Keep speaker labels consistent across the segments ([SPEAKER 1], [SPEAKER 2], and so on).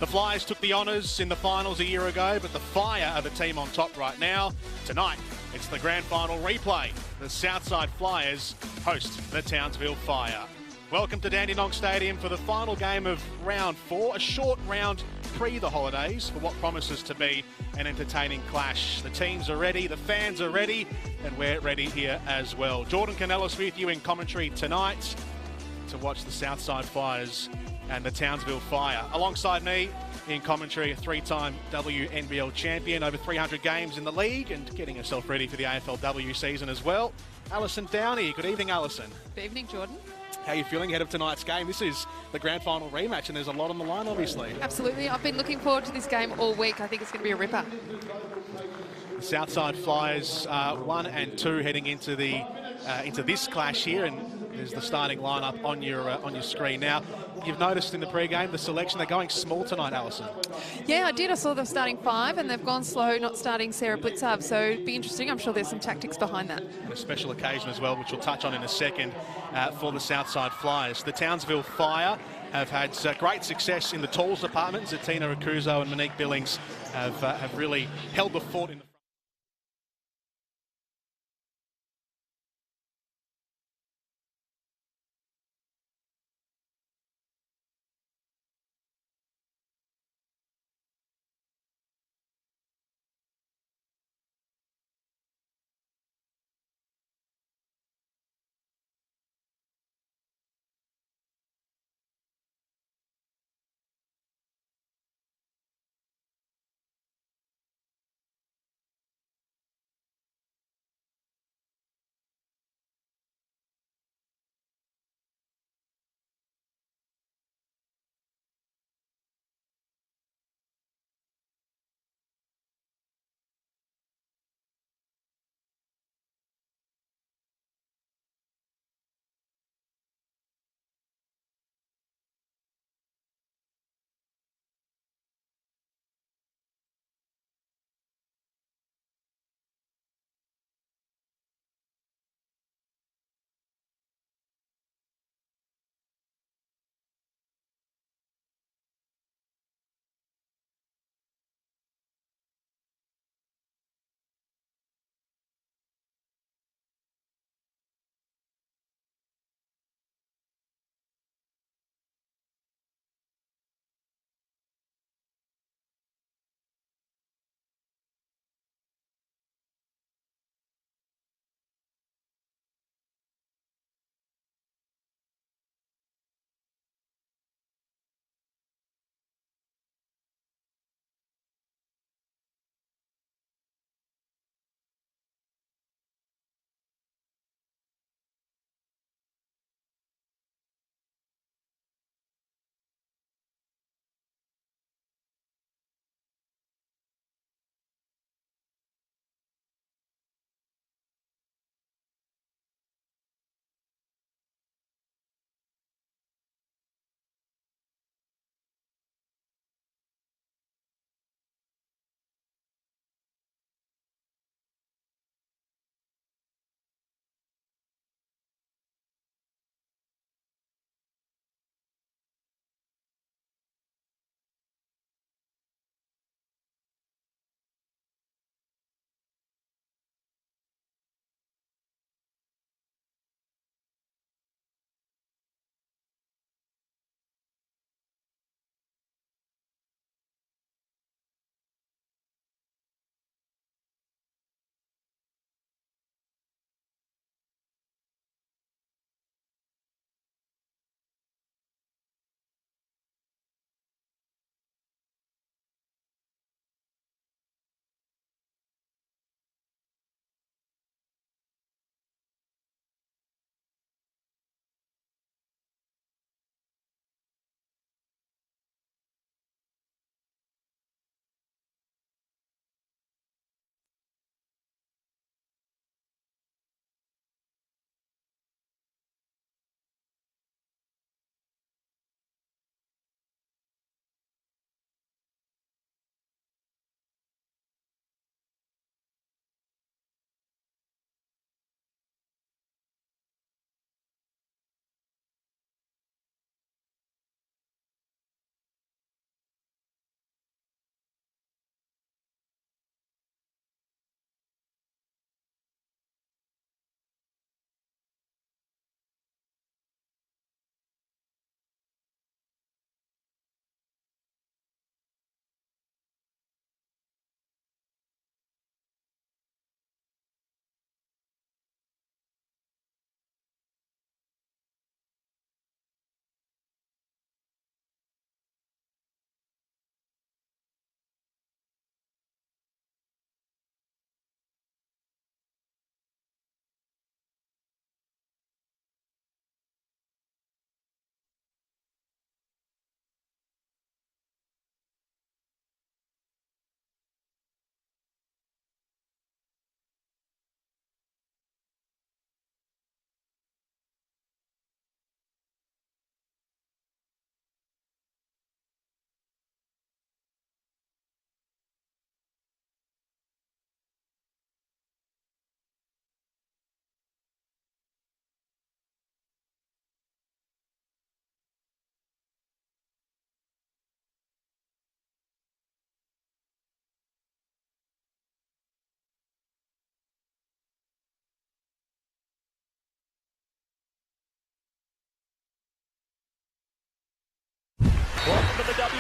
[SPEAKER 1] The Flyers took the honours in the finals a year ago, but the Fire are the team on top right now. Tonight, it's the grand final replay. The Southside Flyers host the Townsville Fire. Welcome to Dandenong Stadium for the final game of round 4, a short round pre the holidays for what promises to be an entertaining clash. The teams are ready, the fans are ready, and we're ready here as well. Jordan Canellis with you in commentary tonight to watch the Southside Flyers and the Townsville Fire. Alongside me in commentary, a three-time WNBL champion, over 300 games in the league and getting herself ready for the AFLW season as well, Alison Downey. Good evening, Alison.
[SPEAKER 2] Good evening, Jordan.
[SPEAKER 1] How are you feeling ahead of tonight's game? This is the grand final rematch and there's a lot on the line, obviously.
[SPEAKER 2] Absolutely. I've been looking forward to this game all week. I think it's going to be a ripper.
[SPEAKER 1] The Southside Flyers 1 and 2 heading into this clash here, and there's the starting lineup on your screen now. You've noticed in the pre-game the selection, they're going small tonight, Alison.
[SPEAKER 2] Yeah, I did. I saw them starting 5 and they've gone slow, not starting Sarah Blitzarv, so it'd be interesting. I'm sure there's some tactics behind that.
[SPEAKER 1] And a special occasion as well, which we'll touch on in a second, for the Southside Flyers. The Townsville Fire have had great success in the tools department. Zatina Rakuzo and Monique Billings have really held the fort in the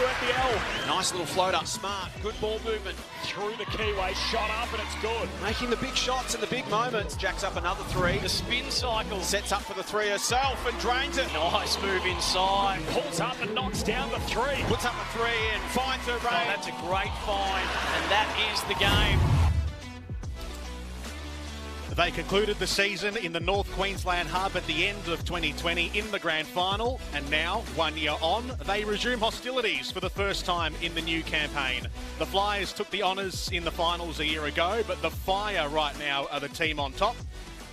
[SPEAKER 3] WNBL.
[SPEAKER 4] Nice little floater, smart, good ball movement.
[SPEAKER 3] Through the keyway, shot up, and it's good.
[SPEAKER 4] Making the big shots in the big moments. Jacks up another three.
[SPEAKER 3] The spin cycle.
[SPEAKER 4] Sets up for the three herself and drains it.
[SPEAKER 3] Nice move inside. Pulls up and knocks down the three.
[SPEAKER 4] Puts up a three and finds her range.
[SPEAKER 3] Oh, that's a great find, and that is the game.
[SPEAKER 1] They concluded the season in the North Queensland hub at the end of 2020 in the grand final, and now, 1 year on, they resume hostilities for the first time in the new campaign. The Flyers took the honours in the finals a year ago, but the Fire right now are the team on top.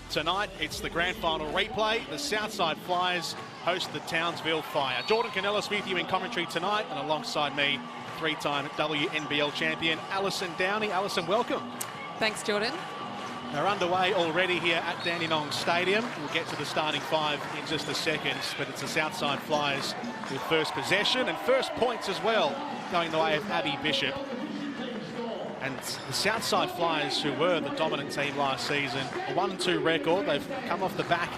[SPEAKER 1] Tonight, it's the grand final replay. The Southside Flyers host the Townsville Fire. Jordan Canellis with you in commentary tonight, and alongside me, three-time WNBL champion Alison Downey. Alison, welcome.
[SPEAKER 2] Thanks, Jordan.
[SPEAKER 1] They're underway already here at Dandenong Stadium. We'll get to the starting five in just a second, but it's the Southside Flyers with first possession and first points as well, going the way of Abby Bishop. And the Southside Flyers, who were the dominant team last season, a 1-2 record. They've come off the back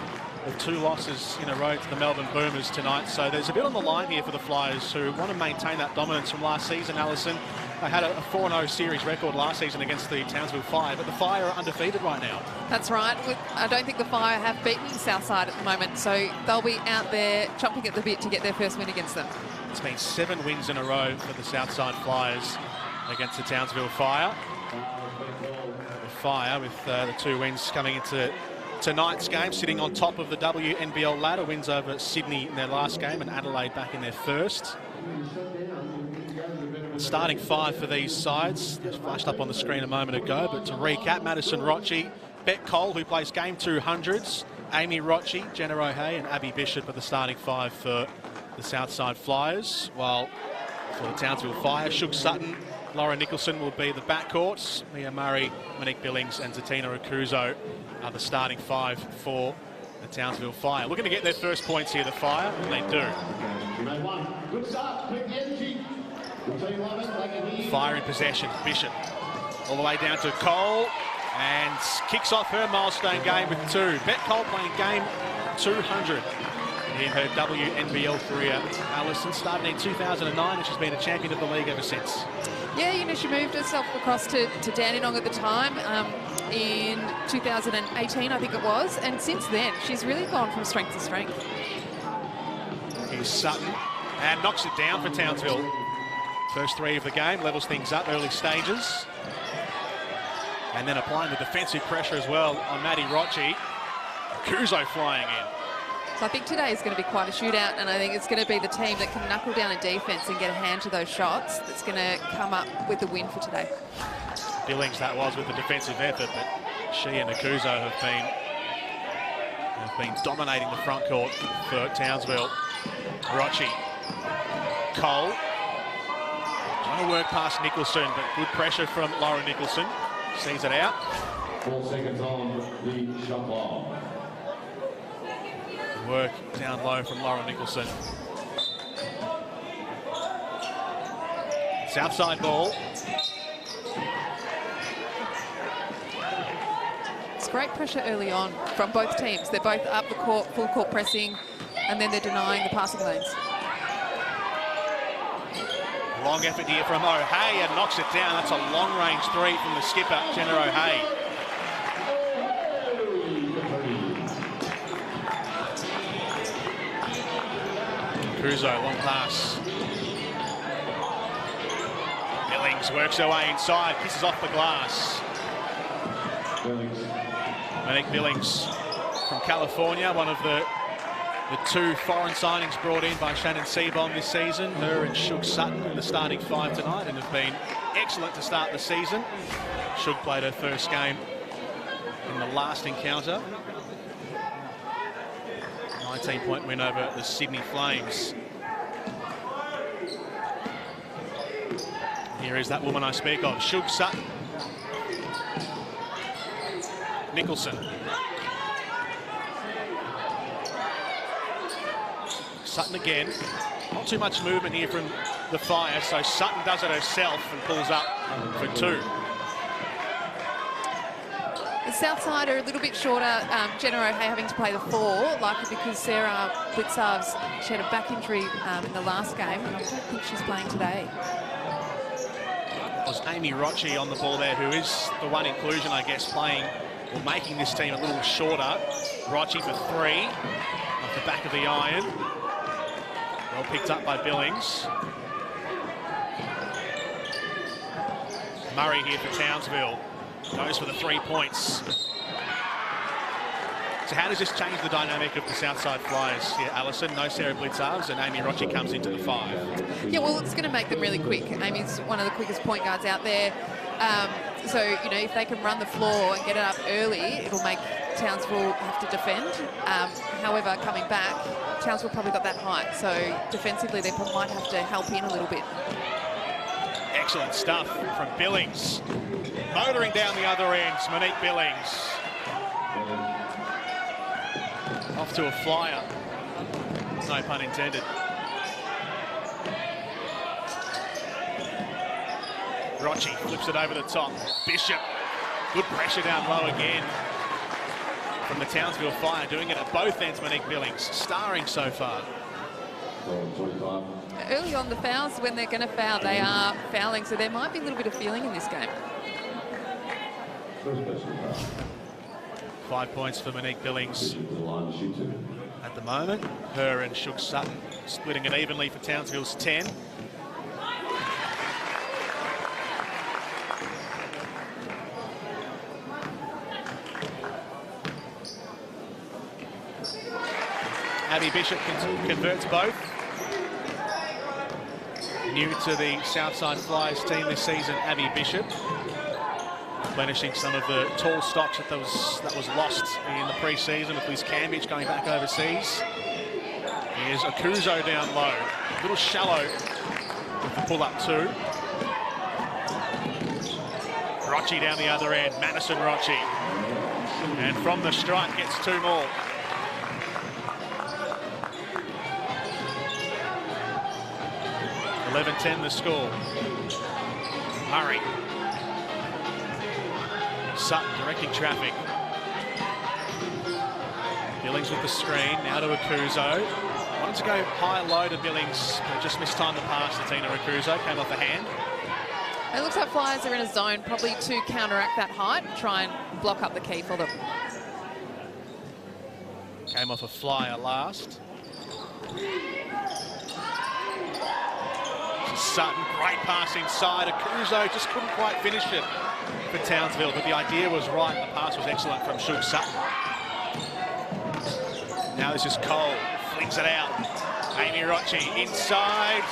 [SPEAKER 1] of 2 losses in a row to the Melbourne Boomers tonight. So there's a bit on the line here for the Flyers, who want to maintain that dominance from last season, Alison. They had a 4-0 series record last season against the Townsville Fire, but the Fire are undefeated right now.
[SPEAKER 2] That's right. I don't think the Fire have beaten Southside at the moment, so they'll be out there chomping at the bit to get their first win against them.
[SPEAKER 1] It's been 7 wins in a row for the Southside Flyers against the Townsville Fire. The Fire, with the 2 wins coming into tonight's game, sitting on top of the WNBL ladder. Wins over Sydney in their last game and Adelaide back in their first. Starting 5 for these sides, it flashed up on the screen a moment ago, but to recap, Madison Rocci, Bet Cole, who plays game 200s, Amy Rocci, Jenna O'Hea and Abby Bishop are the starting 5 for the Southside Flyers, while for the Townsville Fire, Shug Sutton, Laura Nicholson will be the backcourts. Mia Murray, Monique Billings and Zatina Okuzo are the starting 5 for the Townsville Fire. Looking to get their first points here, the Fire, and they do.
[SPEAKER 5] Good start, quick energy.
[SPEAKER 1] Fire in possession, Bishop all the way down to Cole and kicks off her milestone game with 2. Bet Cole playing game 200 in her WNBL career. Alison started in 2009 and she's been a champion of the league ever since.
[SPEAKER 2] Yeah, you know, she moved herself across to Dandenong at the time in 2018, I think it was, and since then she's really gone from strength to strength.
[SPEAKER 1] Here's Sutton and knocks it down for Townsville. First 3 of the game, levels things up early stages. And then applying the defensive pressure as well on Maddie Rocci. Kuzo flying in.
[SPEAKER 2] So I think today is going to be quite a shootout, and I think it's going to be the team that can knuckle down a defence and get a hand to those shots that's going to come up with the win for today.
[SPEAKER 1] Billings that was with the defensive effort, but she and Okuzo have been dominating the front court for Townsville. Rocci. Cole. Trying to work past Nicholson, but good pressure from Laura Nicholson. Sees it out.
[SPEAKER 5] 4 seconds on the shot clock.
[SPEAKER 1] Work down low from Laura Nicholson. Southside ball.
[SPEAKER 2] It's great pressure early on from both teams. They're both up the court, full court pressing, and then they're denying the passing lanes.
[SPEAKER 1] Long effort here from O'Hea and knocks it down. That's a long-range 3 from the skipper, Jenna O'Hea. Cruzo, long pass. Billings works her way inside, kisses off the glass. Monique Billings from California, one of the 2 foreign signings brought in by Shannon Seabom this season. Her and Shug Sutton in the starting 5 tonight and have been excellent to start the season. Shug played her first game in the last encounter. 19-point win over the Sydney Flames. Here is that woman I speak of, Shug Sutton. Nicholson. Sutton again. Not too much movement here from the Fire, so Sutton does it herself and pulls up for 2.
[SPEAKER 2] The Southside are a little bit shorter. Jenna O'Hay having to play the 4, likely because Sarah Blitzarves, she had a back injury in the last game, and I don't think she's playing today.
[SPEAKER 1] It was Amy Roche on the ball there, who is the one inclusion, I guess, playing or making this team a little shorter. Roche for 3, off the back of the iron. Well picked up by Billings. Murray here for Townsville. Goes for the 3 points. So how does this change the dynamic of the Southside Flyers here, Alison? No Sarah Blitzarves, and Amy Roche comes into the 5.
[SPEAKER 2] Yeah, well, it's going to make them really quick. Amy's one of the quickest point guards out there. So, you know, if they can run the floor and get it up early, it'll make Townsville have to defend. However, coming back, Townsville probably got that height, so defensively they might have to help in a little bit.
[SPEAKER 1] Excellent stuff from Billings. Motoring down the other end, Monique Billings. Off to a flyer. No pun intended. Roche flips it over the top. Bishop, good pressure down low again from the Townsville Fire, doing it at both ends. Monique Billings, starring so far.
[SPEAKER 2] Early on, the fouls, when they're going to foul, they are fouling, so there might be a little bit of feeling in this game.
[SPEAKER 5] 5
[SPEAKER 1] points for Monique Billings at the moment. Her and Shook Sutton splitting it evenly for Townsville's 10. Abby Bishop converts both. New to the Southside Flyers team this season, Abby Bishop, replenishing some of the tall stocks that was lost in the pre-season with Liz Cambridge going back overseas. Here's Akuzo down low, a little shallow with the pull-up 2. Roche down the other end, Madison Roche, and from the strike gets 2 more. 11-10 the score. Murray. Sutton directing traffic. Billings with the screen, now to Akuzo. Wanted to go high-low to Billings, but just missed time to pass to Tina Akuzo, came off the hand.
[SPEAKER 2] It looks like Flyers are in a zone, probably to counteract that height, try and block up the key for them.
[SPEAKER 1] Came off a flyer last. Sutton, great pass inside. Akuzo just couldn't quite finish it for Townsville, but the idea was right. The pass was excellent from Shook Sutton. Now this is Cole, flings it out. Amy Roche inside,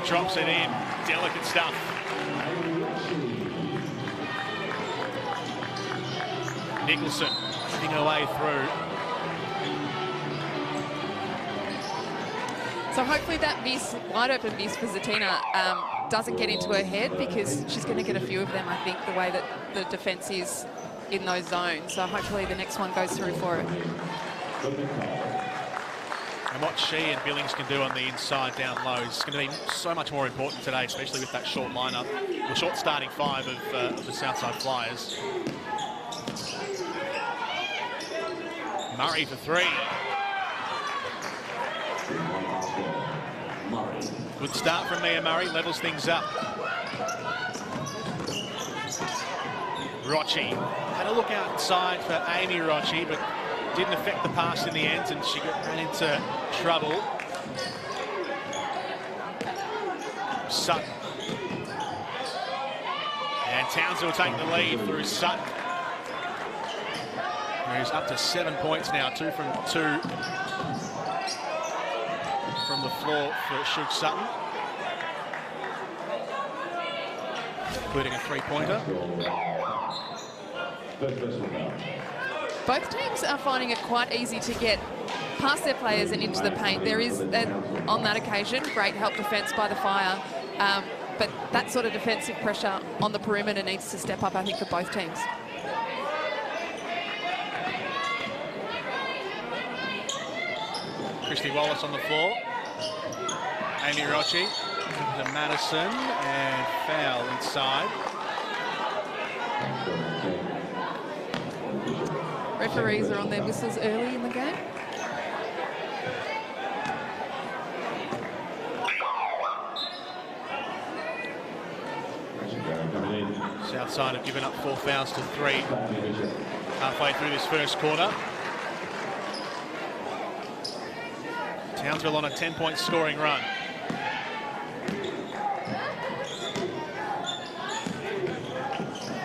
[SPEAKER 1] drops it in. Delicate stuff. Nicholson working her way through.
[SPEAKER 2] So hopefully that miss, wide open miss for Zatina, doesn't get into her head, because she's going to get a few of them, I think, the way that the defence is in those zones. So hopefully the next one goes through for it.
[SPEAKER 1] And what she and Billings can do on the inside down low is going to be so much more important today, especially with that short lineup, the short starting 5 of the Southside Flyers. Murray for 3. Good start from Mia Murray, levels things up. Roche had a look outside for Amy Roche, but didn't affect the pass in the end, and she ran into trouble. Sutton. And Townsville will take the lead through Sutton. He's up to 7 points now, 2 from 2 from the floor for Shook Sutton, including a 3-pointer.
[SPEAKER 2] Both teams are finding it quite easy to get past their players and into the paint. There is, on that occasion, great help defence by the Fire, but that sort of defensive pressure on the perimeter needs to step up, I think, for both teams.
[SPEAKER 1] Christy Wallace on the floor. Amy Roche to Madison, and foul inside.
[SPEAKER 2] referees are on their whistles early in the game.
[SPEAKER 1] Southside have given up 4 fouls to 3 halfway through this first quarter. Townsville on a 10-point scoring run.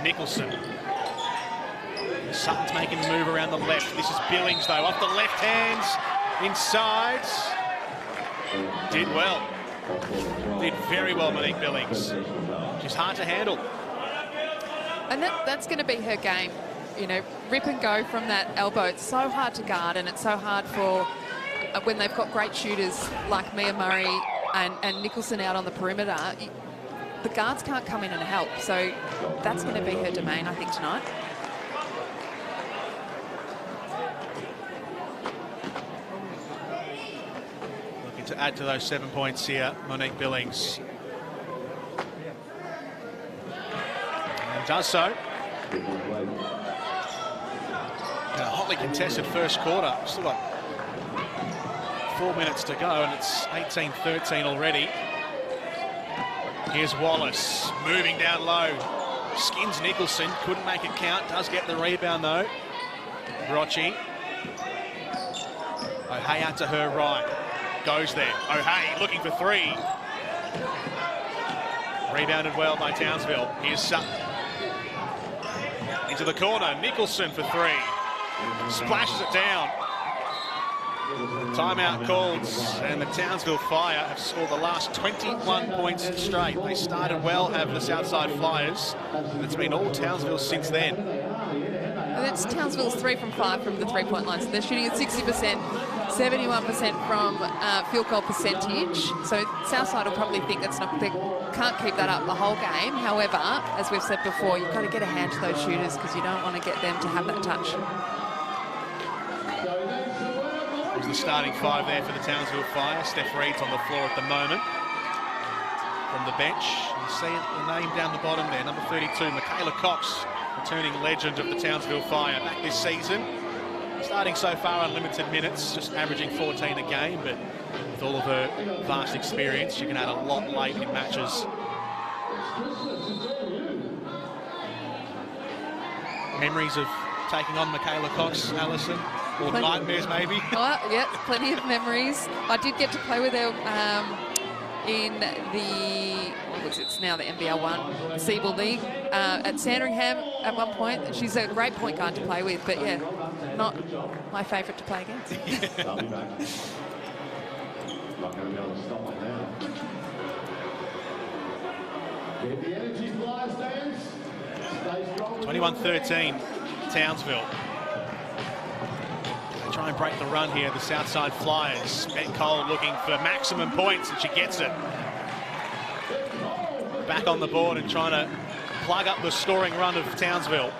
[SPEAKER 1] Nicholson. Sutton's making the move around the left. This is Billings, though, off the left hands, inside. Did well. Did very well, Monique Billings. She's hard to handle.
[SPEAKER 2] And that's going to be her game. You know, rip and go from that elbow. It's so hard to guard, and it's so hard for when they've got great shooters like Mia Murray and Nicholson out on the perimeter. The guards can't come in and help. So that's going to be her domain, I think, tonight.
[SPEAKER 1] Looking to add to those 7 points here, Monique Billings. And does so. A hotly contested first quarter. Still got 4 minutes to go, and it's 18-13 already. Here's Wallace moving down low. Skins Nicholson, couldn't make it count. Does get the rebound though. Rochi. O'Hea out to her right. Goes there. O'Hea looking for 3. Rebounded well by Townsville. Here's Sutton. Into the corner. Nicholson for 3. Splashes it down. Timeout called, and the Townsville Fire have scored the last 21 points straight. They started well, have the Southside Flyers, and it's been all Townsville since then.
[SPEAKER 2] And that's Townsville's 3 from 5 from the three-point line. So they're shooting at 60%, 71% from field goal percentage. So Southside will probably think that's not, they can't keep that up the whole game. However, as we've said before, you've got to get a hand to those shooters because you don't want to get them to have that touch.
[SPEAKER 1] The starting 5 there for the Townsville Fire. Steph Reed's on the floor at the moment. From the bench, you see the name down the bottom there, number 32, Michaela Cox, returning legend of the Townsville Fire back this season. Starting so far on limited minutes, just averaging 14 a game, but with all of her vast experience, she can add a lot late in matches. Memories of taking on Michaela Cox, Alison? Or nightmares, maybe?
[SPEAKER 2] Oh, yeah, plenty of memories. I did get to play with her in the, it's now the NBL 1 Siebel League at Sandringham at one point. She's a great point guard to play with, but yeah, not my favourite to play against.
[SPEAKER 1] 21-13, Townsville. They try and break the run here, the Southside Flyers. Ben Cole looking for maximum points, and she gets it. Back on the board and trying to plug up the scoring run of Townsville.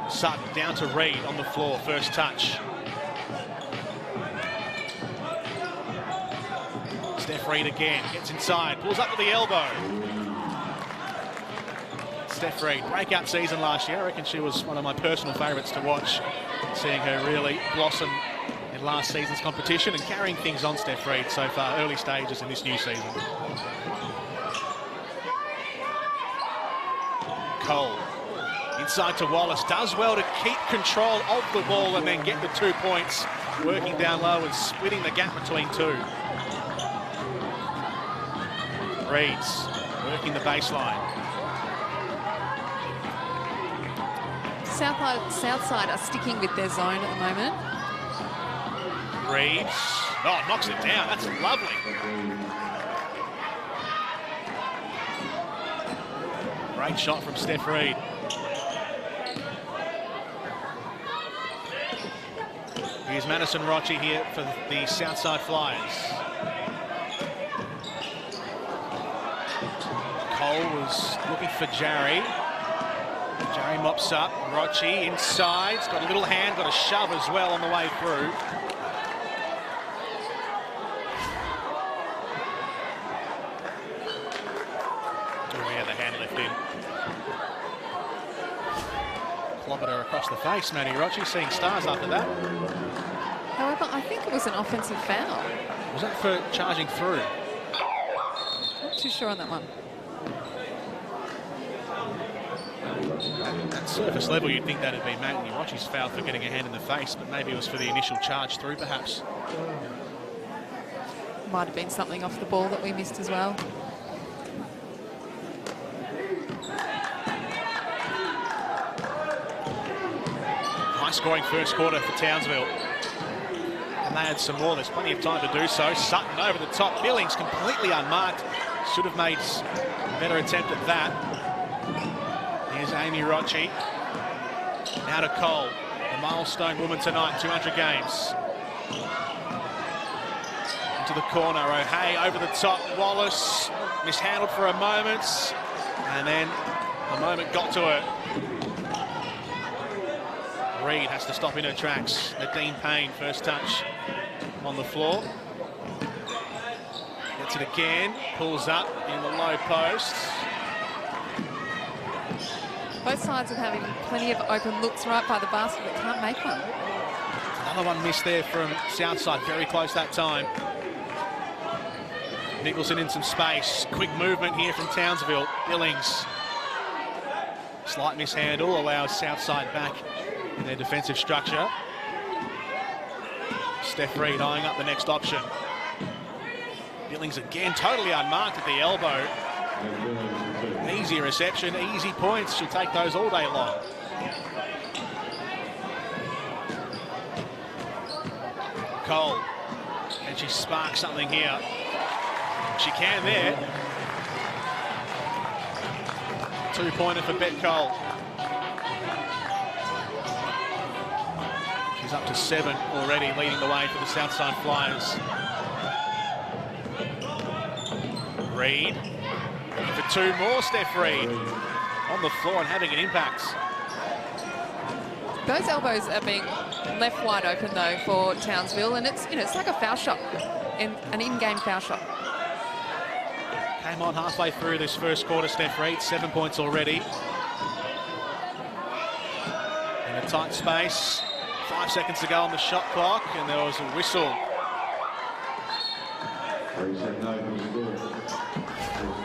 [SPEAKER 1] Sutton down to Reed on the floor, first touch. Steph Reed again, gets inside, pulls up to the elbow. Steph Reed, breakout season last year. I reckon she was one of my personal favourites to watch, seeing her really blossom in last season's competition and carrying things on Steph Reed so far, early stages in this new season. Cole, inside to Wallace, does well to keep control of the ball and then get the 2 points, working down low and splitting the gap between two. Reed's working the baseline.
[SPEAKER 2] Southside are sticking with their zone at the moment.
[SPEAKER 1] Reeves, oh, knocks it down, that's lovely. Great shot from Steph Reed. Here's Madison Rochi here for the Southside Flyers. Cole was looking for Jarry. Jarry mops up, Rochi inside, he's got a little hand, got a shove as well on the way through. Oh yeah, the hand left in. Clobbered her across the face, Maddie Rochi, seeing stars after that.
[SPEAKER 2] However, I think it was an offensive foul.
[SPEAKER 1] Was that for charging through?
[SPEAKER 2] Not too sure on that one.
[SPEAKER 1] At surface level, you'd think that'd be Maddie Rochi's foul for getting a hand in the face, but maybe it was for the initial charge through, perhaps.
[SPEAKER 2] Might have been something off the ball that we missed as well.
[SPEAKER 1] High-scoring first quarter for Townsville. And they had some more. There's plenty of time to do so. Sutton over the top. Billings completely unmarked. Should have made a better attempt at that. Here's Amy Rochi. Now to Cole, the milestone woman tonight, 200 games. Into the corner, O'Hay over the top. Wallace mishandled for a moment. And then the moment got to her. Reed has to stop in her tracks. Nadine Payne, first touch on the floor. Gets it again, pulls up in the low post.
[SPEAKER 2] Both sides are having plenty of open looks right by the basket, but can't make one.
[SPEAKER 1] Another one missed there from Southside, very close that time. Nicholson in some space. Quick movement here from Townsville. Billings. Slight mishandle allows Southside back in their defensive structure. Steph Reed eyeing up the next option. Billings again, totally unmarked at the elbow. Easy reception, easy points. She'll take those all day long. Cole, and she sparks something here. She can there. Two-pointer for Bet Cole. She's up to 7 already, leading the way for the Southside Flyers. Reed, looking for 2 more. Steph Reed on the floor and having an impact.
[SPEAKER 2] Those elbows are being left wide open though for Townsville, and it's it's like a foul shot, an in-game foul shot.
[SPEAKER 1] Came on halfway through this first quarter, Steph Reed, 7 points already. In a tight space, 5 seconds to go on the shot clock, and there was a whistle.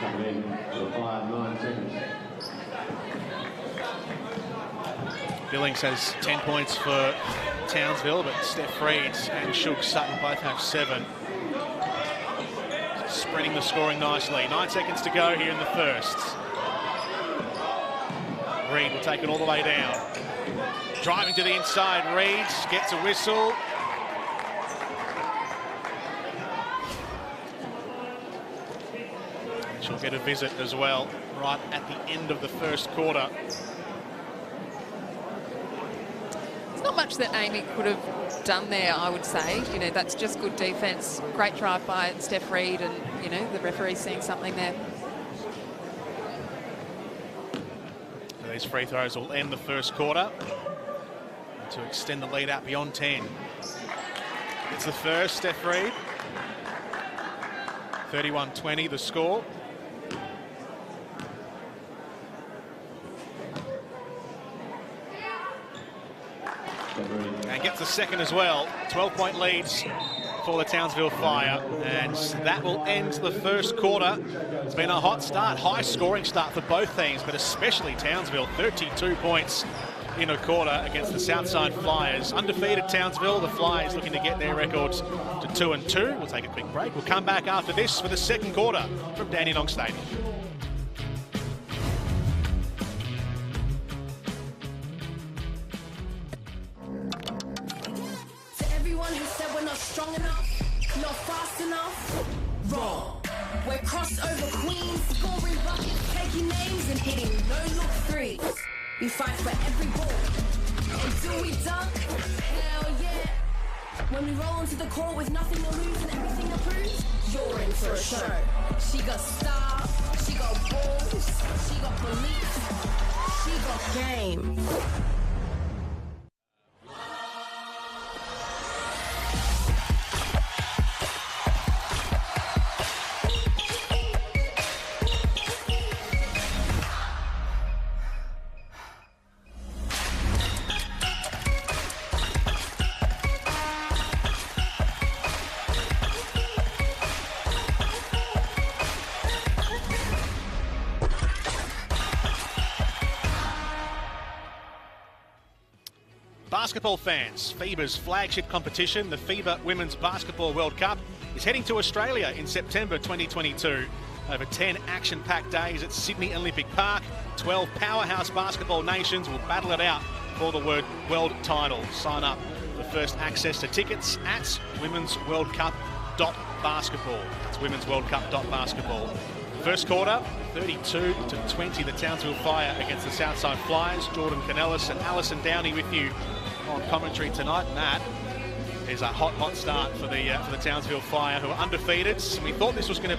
[SPEAKER 5] Coming in for the 9 seconds.
[SPEAKER 1] Billings has 10 points for Townsville, but Steph Reed and Shug Sutton both have 7. Spreading the scoring nicely. 9 seconds to go here in the first. Reed will take it all the way down. Driving to the inside, Reed gets a whistle. And she'll get a visit as well, right at the end of the first quarter.
[SPEAKER 2] There's not much that Amy could have done there, I would say. That's just good defense. Great drive by Steph Reed, and, the referee's seeing something there.
[SPEAKER 1] So these free throws will end the first quarter to extend the lead out beyond 10. It's the first, Steph Reed. 31-20 the score. And gets the second as well. 12-point leads for the Townsville Fire, and that will end the first quarter. It's been a hot start, high-scoring start for both teams, but especially Townsville. 32 points in a quarter against the Southside Flyers. Undefeated Townsville, the Flyers looking to get their records to 2-2. We'll take a quick break. We'll come back after this for the second quarter from Dandenong Stadium.
[SPEAKER 6] Strong enough, not fast enough, wrong. We're crossover queens, scoring buckets, taking names and hitting no-look threes. We fight for every ball. And do we dunk? Hell yeah. When we roll onto the court with nothing to lose and everything to prove, you're in for a show. She got style, she got balls, she got belief, she got game.
[SPEAKER 1] Basketball fans, FIBA's flagship competition, the FIBA Women's Basketball World Cup, is heading to Australia in September 2022. Over 10 action-packed days at Sydney Olympic Park, 12 powerhouse basketball nations will battle it out for the world title. Sign up for first access to tickets at womensworldcup.basketball. That's womensworldcup.basketball. First quarter, 32-20, the Townsville Fire against the Southside Flyers. Jordan Canellis and Alison Downey with you on commentary tonight. And that is a hot start for the Townsville Fire, who are undefeated. We knew this was going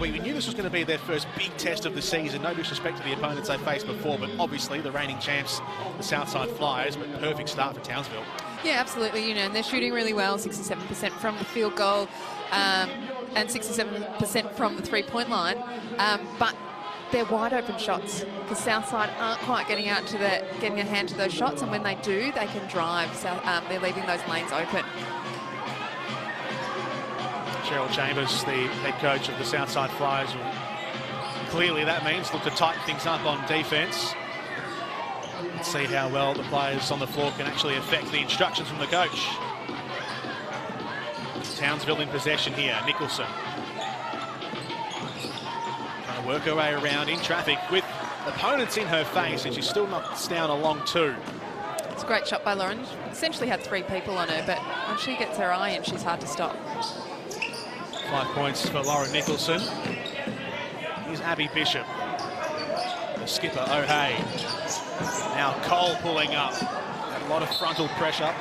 [SPEAKER 1] to be their first big test of the season. No disrespect to the opponents they faced before, but obviously the reigning champs, the Southside Flyers, but perfect start for Townsville. Yeah,
[SPEAKER 2] absolutely. And they're shooting really well, 67% from the field goal and 67% from the three-point line. But they're wide open shots because Southside aren't quite getting a hand to those shots, and when they do, they can drive. So they're leaving those lanes open.
[SPEAKER 1] Cheryl Chambers, the head coach of the Southside Flyers, clearly that means look to tighten things up on defence. Let's see how well the players on the floor can actually affect the instructions from the coach. Townsville in possession here. Nicholson trying to work her way around in traffic with opponents in her face, and she still knocks down a long two.
[SPEAKER 2] It's a great shot by Lauren. Essentially had 3 people on her, but when she gets her eye in, she's hard to stop.
[SPEAKER 1] 5 points for Lauren Nicholson. Here's Abby Bishop. The skipper, O'Hay. Now Cole pulling up. A lot of frontal pressure.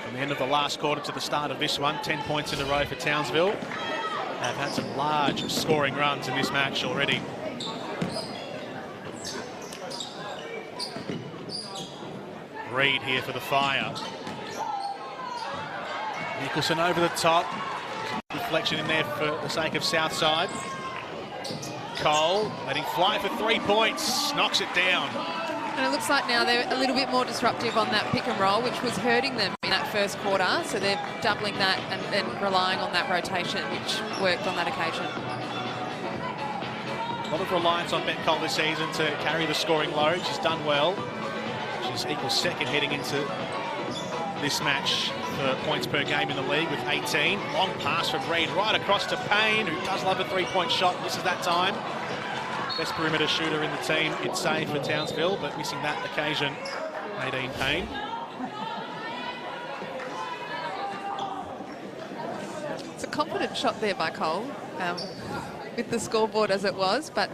[SPEAKER 1] From the end of the last quarter to the start of this one, 10 points in a row for Townsville. They've had some large scoring runs in this match already. Reed here for the Fire. Nicholson over the top. Deflection in there for the sake of Southside. Cole letting fly for 3 points. Knocks it down.
[SPEAKER 2] And it looks like now they're a little bit more disruptive on that pick and roll, which was hurting them in that first quarter. So they're doubling that and then relying on that rotation, which worked on that occasion.
[SPEAKER 1] A lot of reliance on Ben Cole this season to carry the scoring load. She's done well. She's equal second heading into this match for points per game in the league with 18. Long pass from Reed right across to Payne, who does love a three-point shot. Misses that time. Best perimeter shooter in the team. It's safe for Townsville, but missing that occasion, Nadine Payne.
[SPEAKER 2] It's a confident shot there by Cole, with the scoreboard as it was, but,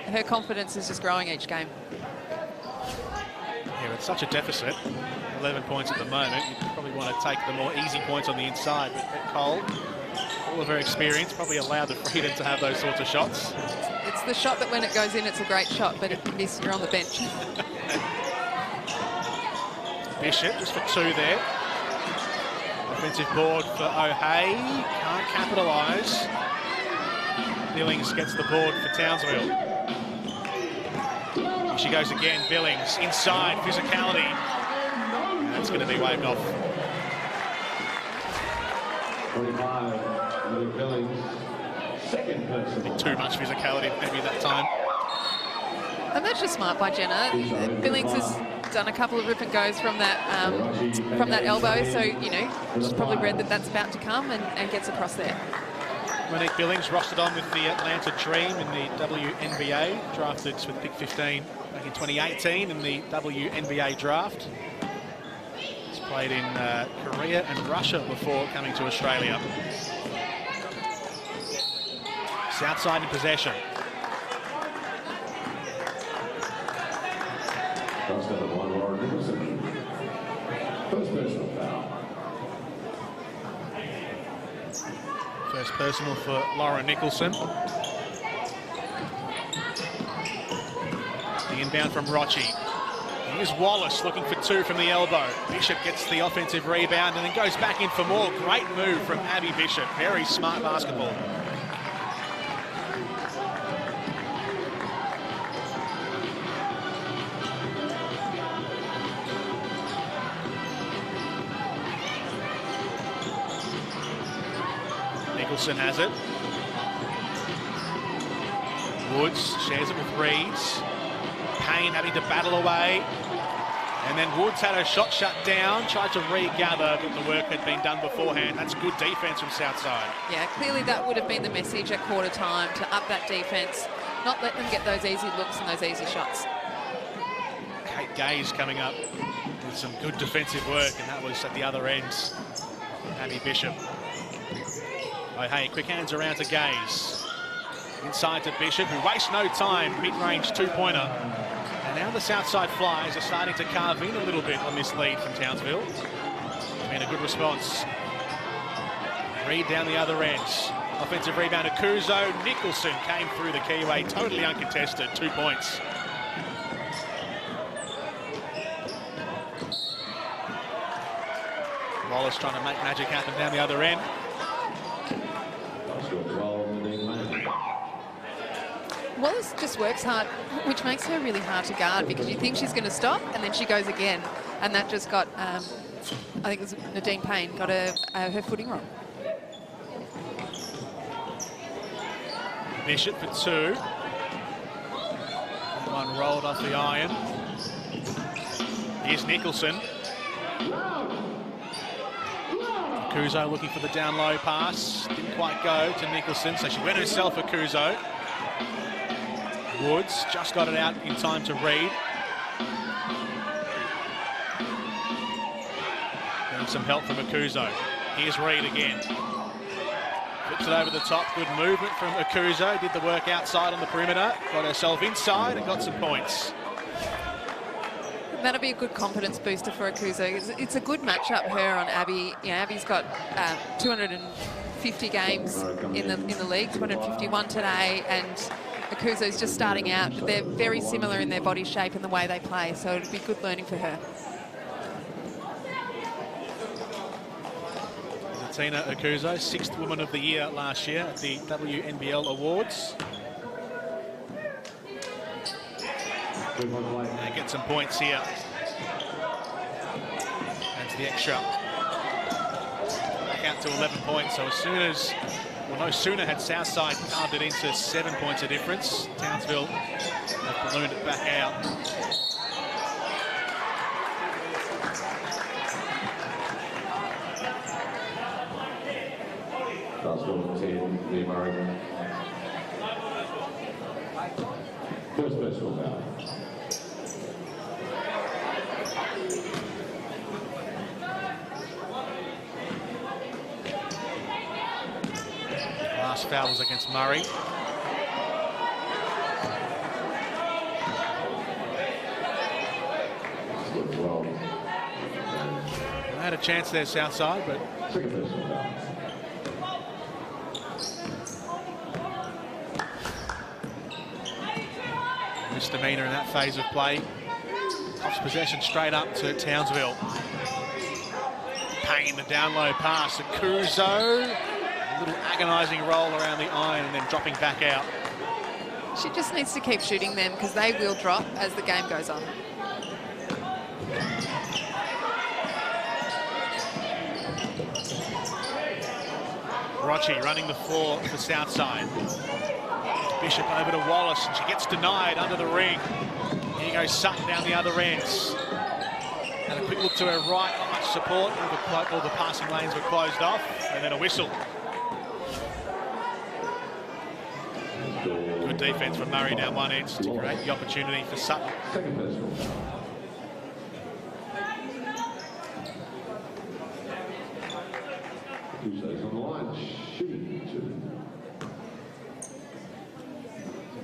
[SPEAKER 2] her confidence is just growing each game.
[SPEAKER 1] Yeah, with such a deficit, 11 points at the moment, you probably want to take the more easy points on the inside. But Cole, all of her experience, probably allowed the freedom to have those sorts of shots.
[SPEAKER 2] It's the shot that when it goes in, it's a great shot, but if you miss, you're on the bench.
[SPEAKER 1] Bishop just for 2 there. Offensive board for O'Hay, can't capitalise. Billings gets the board for Townsville. Here she goes again, Billings, inside, physicality. And that's going to be waved off.
[SPEAKER 5] 25, Billings, second person.
[SPEAKER 1] Too much physicality maybe that time.
[SPEAKER 2] And that's just smart by Jenna. Billings has done a couple of rip and goes from that elbow, so, she's probably read that that's about to come and gets across there.
[SPEAKER 1] Monique Billings rostered on with the Atlanta Dream in the WNBA, drafted with pick 15 back in 2018 in the WNBA draft. She's played in Korea and Russia before coming to Australia. Southside in possession.
[SPEAKER 5] First personal foul.
[SPEAKER 1] First personal for Laura Nicholson. The inbound from Rochi. Here's Wallace looking for 2 from the elbow. Bishop gets the offensive rebound and then goes back in for more. Great move from Abby Bishop. Very smart basketball. Nicholson has it. Woods shares it with Reeves. Payne having to battle away. And then Woods had a shot shut down, tried to regather, but the work had been done beforehand. That's good defence from Southside.
[SPEAKER 2] Yeah, clearly that would have been the message at quarter time, to up that defence, not let them get those easy looks and those easy shots.
[SPEAKER 1] Kate Gay's coming up with some good defensive work, and that was at the other end. Abby Bishop. Oh, hey, quick hands around to Gaze. Inside to Bishop, who wastes no time, mid-range two-pointer. And now the Southside Flyers are starting to carve in a little bit on this lead from Townsville. It's been a good response. Reed down the other end. Offensive rebound to Kuzo. Nicholson came through the keyway, totally uncontested, 2 points. Wallace trying to make magic happen down the other end.
[SPEAKER 2] Wallace just works hard, which makes her really hard to guard, because you think she's going to stop and then she goes again. And that just got, I think it was Nadine Payne, got her footing wrong.
[SPEAKER 1] Bishop for two. One rolled off the iron. Here's Nicholson. Kuzo looking for the down low pass. Didn't quite go to Nicholson, so she went herself for Kuzo. Woods just got it out in time to Reed. And some help from Akuzo. Here's Reed again. Flips it over the top. Good movement from Akuzo. Did the work outside on the perimeter. Got herself inside and got some points.
[SPEAKER 2] That'll be a good confidence booster for Akuzo. It's a good matchup, her on Abby. You know, Abby's got 250 games in the league, 251 today, and Akuzo's just starting out, but they're very similar in their body shape and the way they play, so it'll be good learning for her.
[SPEAKER 1] Tina Akuzo, 6th Woman of the Year last year at the WNBL Awards. And get some points here. That's the extra. Back out to 11 points. So as soon as, well, no sooner had Southside carved it into 7 points of difference, Townsville have ballooned it back out.
[SPEAKER 5] Basketball team, the American. First personal foul.
[SPEAKER 1] Last foul was against Murray.
[SPEAKER 5] Well,
[SPEAKER 1] They had a chance there, Southside, but
[SPEAKER 5] second personal foul.
[SPEAKER 1] misdemeanor in that phase of play. Off possession straight up to Townsville. Payne the down low pass to Kuzo. A little agonising roll around the iron and then dropping back out.
[SPEAKER 2] She just needs to keep shooting them, because they will drop as the game goes on.
[SPEAKER 1] Rochi running the floor for Southside. Bishop over to Wallace, and she gets denied under the ring. Here goes Sutton down the other end. And a quick look to her right, not much support. All the passing lanes were closed off, and then a whistle. Good defense from Murray down one end to create the opportunity for Sutton.
[SPEAKER 5] Second personal foul. Kuzo's on the line, shooting two.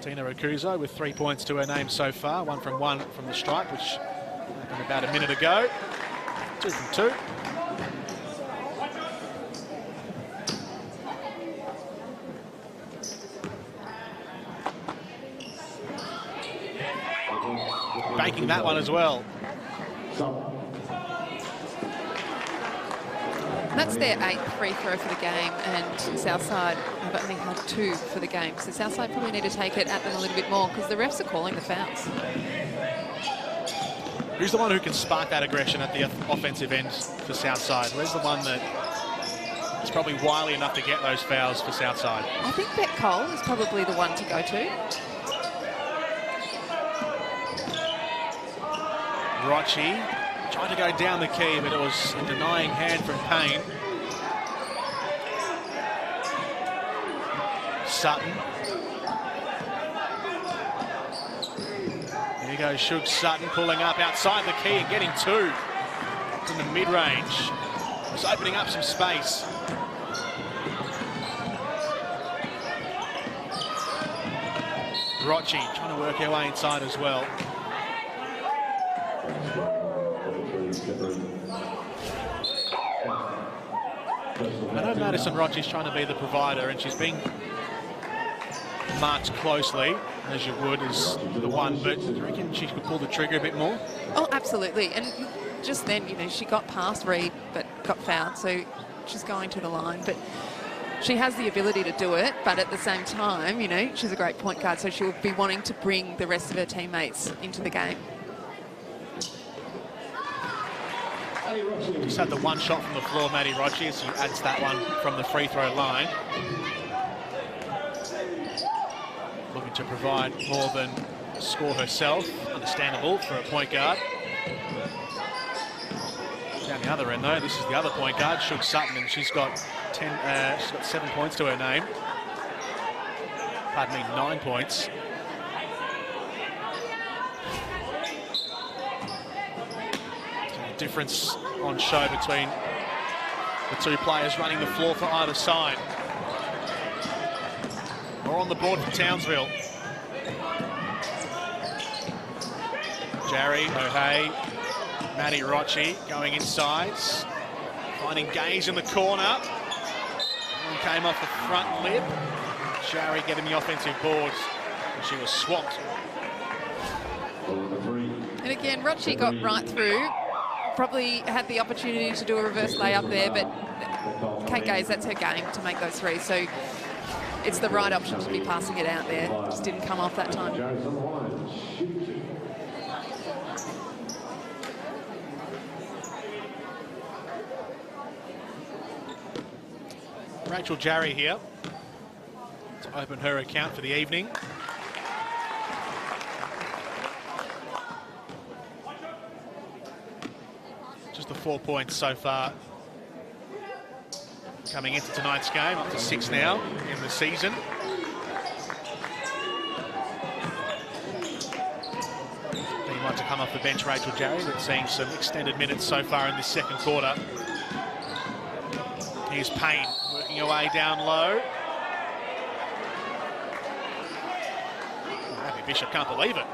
[SPEAKER 1] Tina Akuzo with 3 points to her name so far. One from the stripe, which happened about a minute ago. 2 from 2. Banking that one as well.
[SPEAKER 2] That's their 8th free throw for the game, and Southside have only had 2 for the game. So Southside probably need to take it at them a little bit more, because the refs are calling the fouls.
[SPEAKER 1] Who's the one who can spark that aggression at the offensive end for Southside? Where's the one that is probably wily enough to get those fouls for Southside?
[SPEAKER 2] I think Beck Cole is probably the one to go to.
[SPEAKER 1] Rochi tried to go down the key, but it was a denying hand from Payne. Sutton. Here goes Shug Sutton pulling up outside the key and getting two. It's in the mid-range. It's opening up some space. Rochi trying to work her way inside as well. I know Madison Rochi's trying to be the provider, and she's being marked closely, as you would as the one, but do you reckon she could pull the trigger a bit more?
[SPEAKER 2] Oh, absolutely. And just then, you know, she got past Reed, but got fouled, so she's going to the line. But she has the ability to do it, but at the same time, you know, she's a great point guard, so she'll be wanting to bring the rest of her teammates into the game.
[SPEAKER 1] Just had the one shot from the floor, Maddie Rochi, as she adds that one from the free throw line. Looking to provide more than score herself. Understandable for a point guard. Down the other end, though, this is the other point guard, Shug Sutton, and she's got 7 points to her name. Pardon me, 9 points. Difference on show between the two players running the floor for either side. More on the board for Townsville. Jarry, O'Hay, Maddie Rochi going inside, finding Gaze in the corner. One came off the front lip. Jarry getting the offensive boards, and she was swamped.
[SPEAKER 2] And again, Rochi got right through. Probably had the opportunity to do a reverse layup there, but Kate Gaze, that's her game to make those threes. So it's the right option to be passing it out there. Just didn't come off that time.
[SPEAKER 1] Rachel Jarry here to open her account for the evening. Just the 4 points so far coming into tonight's game, up to 6 now in the season. He might to come off the bench, Rachel Jarry, but seeing some extended minutes so far in this second quarter. Here's Payne working away down low. Abby Bishop can't believe it.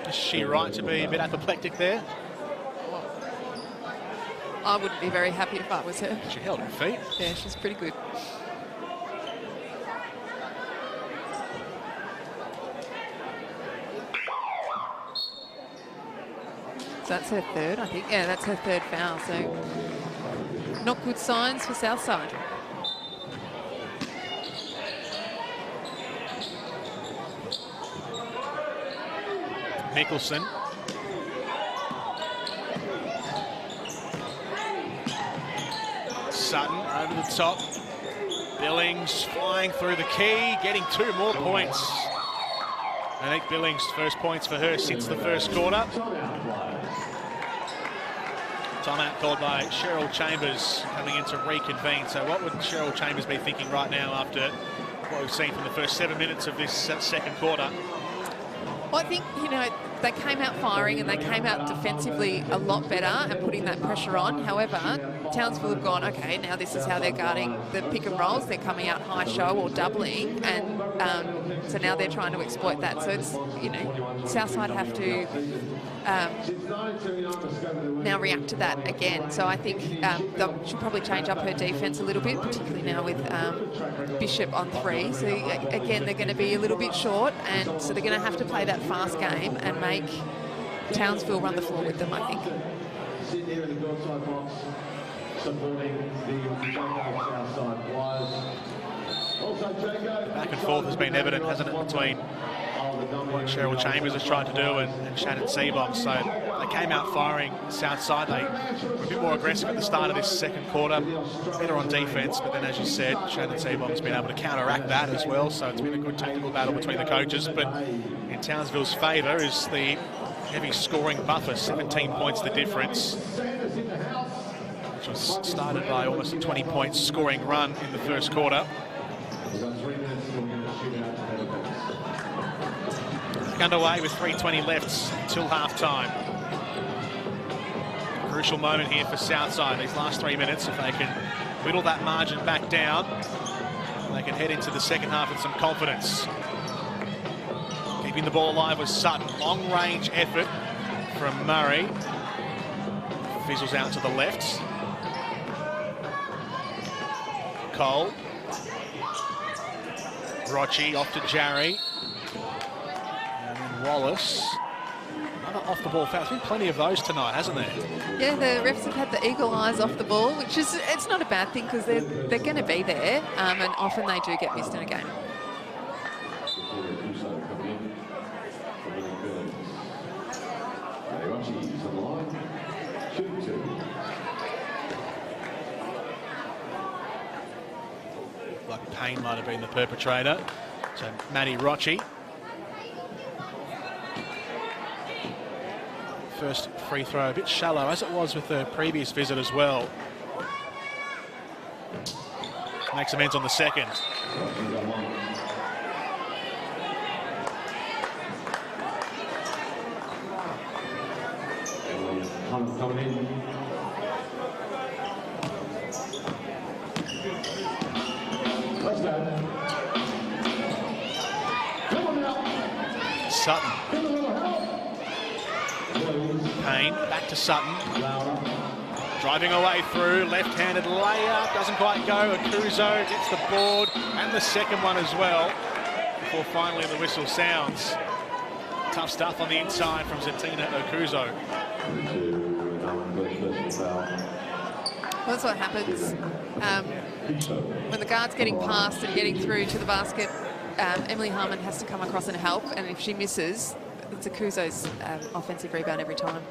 [SPEAKER 1] Is she right to be a bit apoplectic there?
[SPEAKER 2] I wouldn't be very happy if I was her.
[SPEAKER 1] She held her feet.
[SPEAKER 2] Yeah, she's pretty good. So that's her third, I think. Yeah, that's her third foul. So not good signs for Southside.
[SPEAKER 1] Mickelson. Sutton over the top. Billings flying through the key, getting 2 more points. Monique Billings, first points for her since the first quarter. Timeout called by Cheryl Chambers coming in to reconvene. So what would Cheryl Chambers be thinking right now after what we've seen from the first 7 minutes of this second quarter?
[SPEAKER 2] Well, I think, you know, they came out firing and they came out defensively a lot better and putting that pressure on. However, Townsville have gone, okay, now this is how they're guarding the pick and rolls. They're coming out high show or doubling, and so now they're trying to exploit that. So it's, you know, Southside have to now react to that again. So I think she'll probably change up her defense a little bit, particularly now with Bishop on 3. So again, they're going to be a little bit short, and so they're going to have to play that fast game and make Townsville run the floor with them, I think.
[SPEAKER 5] Sitting here in the courtside box, supporting the Jayco Southside Flyers. Also, Jayco.
[SPEAKER 1] Back and forth has been evident, hasn't it, between what Cheryl Chambers has tried to do and Shannon Seabom. So they came out firing Southside. They were a bit more aggressive at the start of this second quarter, better on defence, but then, as you said, Shannon Seabom's been able to counteract that as well. So it's been a good tactical battle between the coaches. But in Townsville's favour is the heavy scoring buffer, 17 points the difference, which was started by almost a 20-point scoring run in the first quarter. Underway with 3:20 left until half-time. Crucial moment here for Southside these last 3 minutes. If they can whittle that margin back down, they can head into the second half with some confidence. Keeping the ball alive was Sutton. Long-range effort from Murray. Fizzles out to the left. Cole. Rochi off to Jarry. Wallace, another off-the-ball foul. There's been plenty of those tonight, hasn't there?
[SPEAKER 2] Yeah, the refs have had the eagle eyes off the ball, which is, it's not a bad thing because they're going to be there, and often they do get missed in a game.
[SPEAKER 1] Like Payne might have been the perpetrator. So Maddie Rochi. First free throw, a bit shallow, as it was with the previous visit as well. Makes amends on the second. Sutton. Payne, back to Sutton. Driving away through, left-handed layup, doesn't quite go. Akuzo gets the board and the second one as well, before finally the whistle sounds. Tough stuff on the inside from Zatina Akuzo.
[SPEAKER 2] Well, that's what happens when the guard's getting past and getting through to the basket. Emily Harmon has to come across and help, and if she misses, it's Akuzo's offensive rebound every time.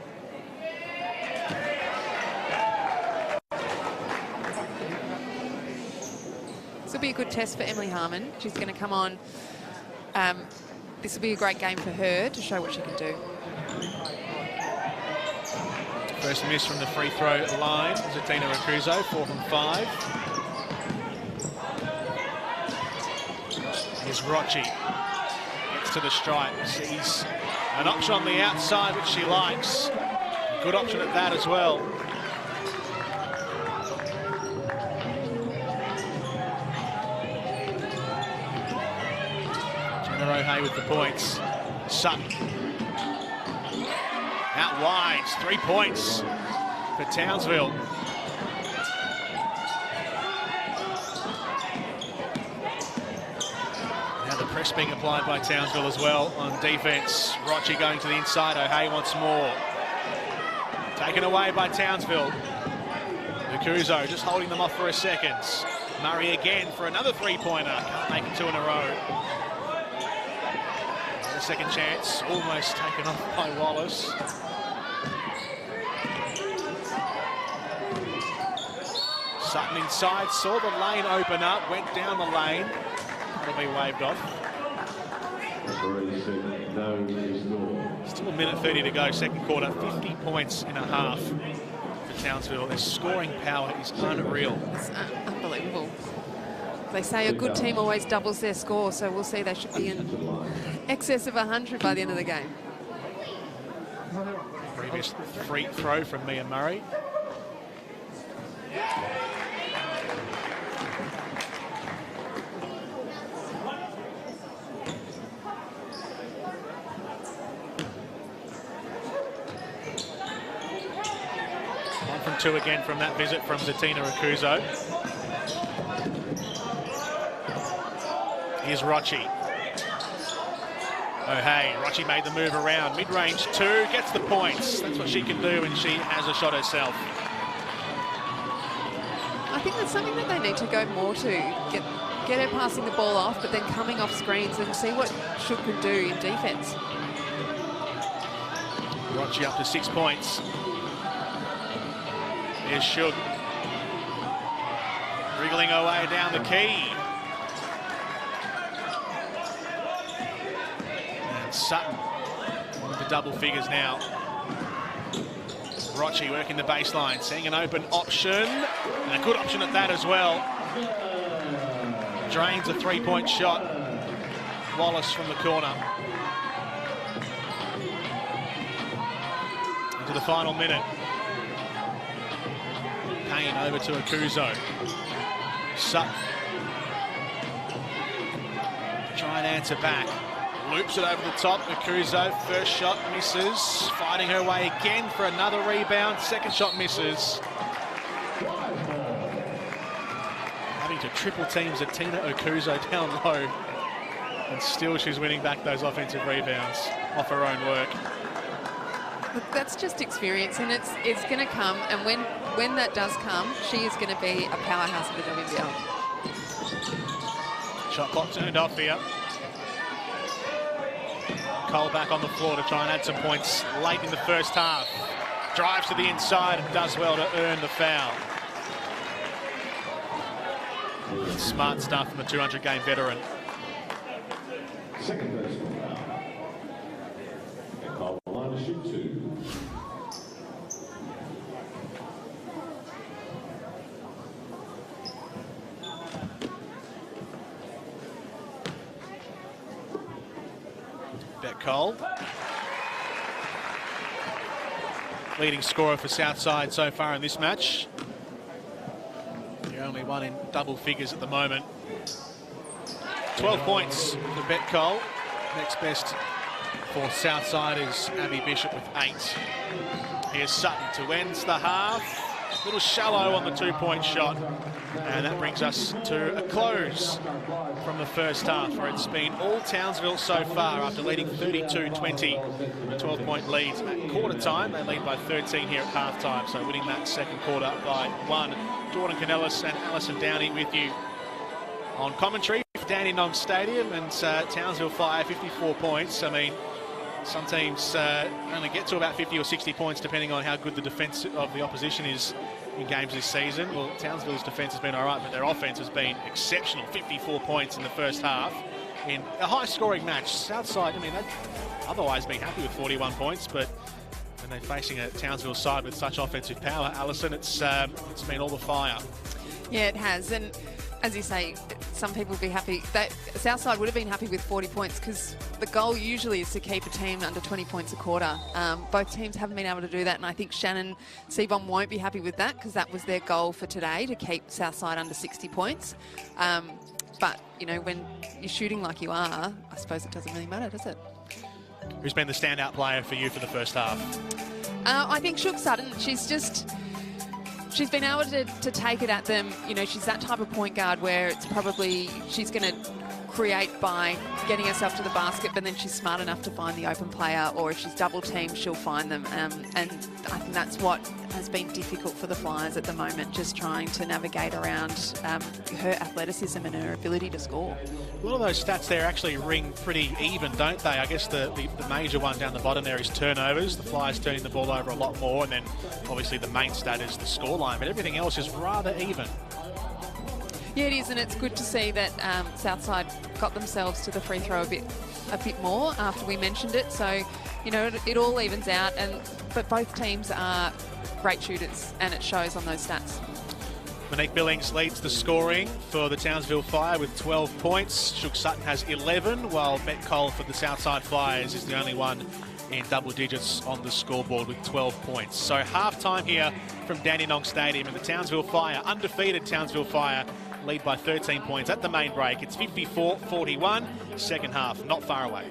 [SPEAKER 2] This will be a good test for Emily Harmon. She's going to come on. This will be a great game for her to show what she can do.
[SPEAKER 1] First miss from the free throw line. Zatina Akuzo, 4 from 5. Here's Rochi. Gets to the stripe. Sees an option on the outside, which she likes. Good option at that as well. Jenna O'Hay with the points. Sutton. Out wide, 3 points for Townsville. Now the press being applied by Townsville as well on defense. Rochi going to the inside, O'Hay wants more. Taken away by Townsville. Akuzo just holding them off for a second. Murray again for another three-pointer. Can't make it 2 in a row. The second chance, almost taken off by Wallace. Sutton inside, saw the lane open up, went down the lane. That'll be waved off. Still a minute 30 to go, second quarter, 50 points in a half for Townsville. Their scoring power is unreal.
[SPEAKER 2] It's unbelievable. They say a good team always doubles their score, so we'll see. They should be in excess of 100 by the end of the game.
[SPEAKER 1] Previous free throw from Mia Murray. From 2 again from that visit from Zatina Akuzo. Here's Rochi. O'Hay, Rochi made the move around. Mid-range 2, gets the points. That's what she can do, and she has a shot herself.
[SPEAKER 2] I think that's something that they need to go more to, get get her passing the ball off, but then coming off screens, and see what Shook can do in defence.
[SPEAKER 1] Rochi up to 6 points. Here's Shook. Wriggling her way down the key. And Sutton into double figures now. Rochi working the baseline, seeing an open option, and a good option at that as well. Drains a three-point shot. Wallace from the corner. Into the final minute. Payne over to Akuzo. Sutton. Try and answer back. Loops it over the top. Akuzo, first shot misses. Fighting her way again for another rebound. Second shot misses. Having to triple teams at Tina Akuzo down low. And still she's winning back those offensive rebounds off her own work.
[SPEAKER 2] Look, that's just experience, and it's going to come. And when that does come, she is going to be a powerhouse of the WNBL.
[SPEAKER 1] Shot clock turned off here. Cole back on the floor to try and add some points late in the first half. Drives to the inside and does well to earn the foul. Smart stuff from a 200-game veteran.
[SPEAKER 5] Second personal foul. And Cole line to shoot 2.
[SPEAKER 1] Bet Cole. Leading scorer for Southside so far in this match. The only one in double figures at the moment. 12 points for Bet Cole. Next best for Southside is Abby Bishop with 8. Here's Sutton to end the half. A little shallow on the two-point shot. And that brings us to a close from the first half, where it's been all Townsville so far after leading 32-20. A 12-point lead at quarter time. They lead by 13 here at halftime, so winning that second quarter by 1. Jordan Canellis and Alison Downey with you on commentary for Dandenong Stadium, and Townsville Fire 54 points. I mean, some teams only get to about 50 or 60 points depending on how good the defence of the opposition is in games this season. Well, Townsville's defence has been all right, but their offence has been exceptional. 54 points in the first half in a high-scoring match. Southside, I mean, they'd otherwise be happy with 41 points, but when they're facing a Townsville side with such offensive power, Alison, it's been all the fire.
[SPEAKER 2] Yeah, it has. And as you say, some people would be happy. That Southside would have been happy with 40 points, because the goal usually is to keep a team under 20 points a quarter. Both teams haven't been able to do that, and I think Shannon Seabom won't be happy with that, because that was their goal for today, to keep Southside under 60 points. But, you know, when you're shooting like you are, I suppose it doesn't really matter, does it?
[SPEAKER 1] Who's been the standout player for you for the first half?
[SPEAKER 2] I think Shook Sutton. She's been able to take it at them. You know, she's that type of point guard where it's probably she's going to create by getting herself to the basket, but then she's smart enough to find the open player, or if she's double teamed, she'll find them. And I think that's what has been difficult for the Flyers at the moment, just trying to navigate around her athleticism and her ability to score.
[SPEAKER 1] A lot of those stats there actually ring pretty even, don't they? I guess the major one down the bottom there is turnovers. The Flyers turning the ball over a lot more, and then obviously the main stat is the scoreline, but everything else is rather even.
[SPEAKER 2] Yeah, it is, and it's good to see that Southside got themselves to the free throw a bit more after we mentioned it. So, you know, it all evens out, but both teams are great shooters, and it shows on those stats.
[SPEAKER 1] Monique Billings leads the scoring for the Townsville Fire with 12 points. Shook Sutton has 11, while Bet Cole for the Southside Flyers is the only one in double digits on the scoreboard with 12 points. So half-time here from Dandenong Stadium, and the Townsville Fire, undefeated Townsville Fire, lead by 13 points at the main break. It's 54-41, second half, not far away.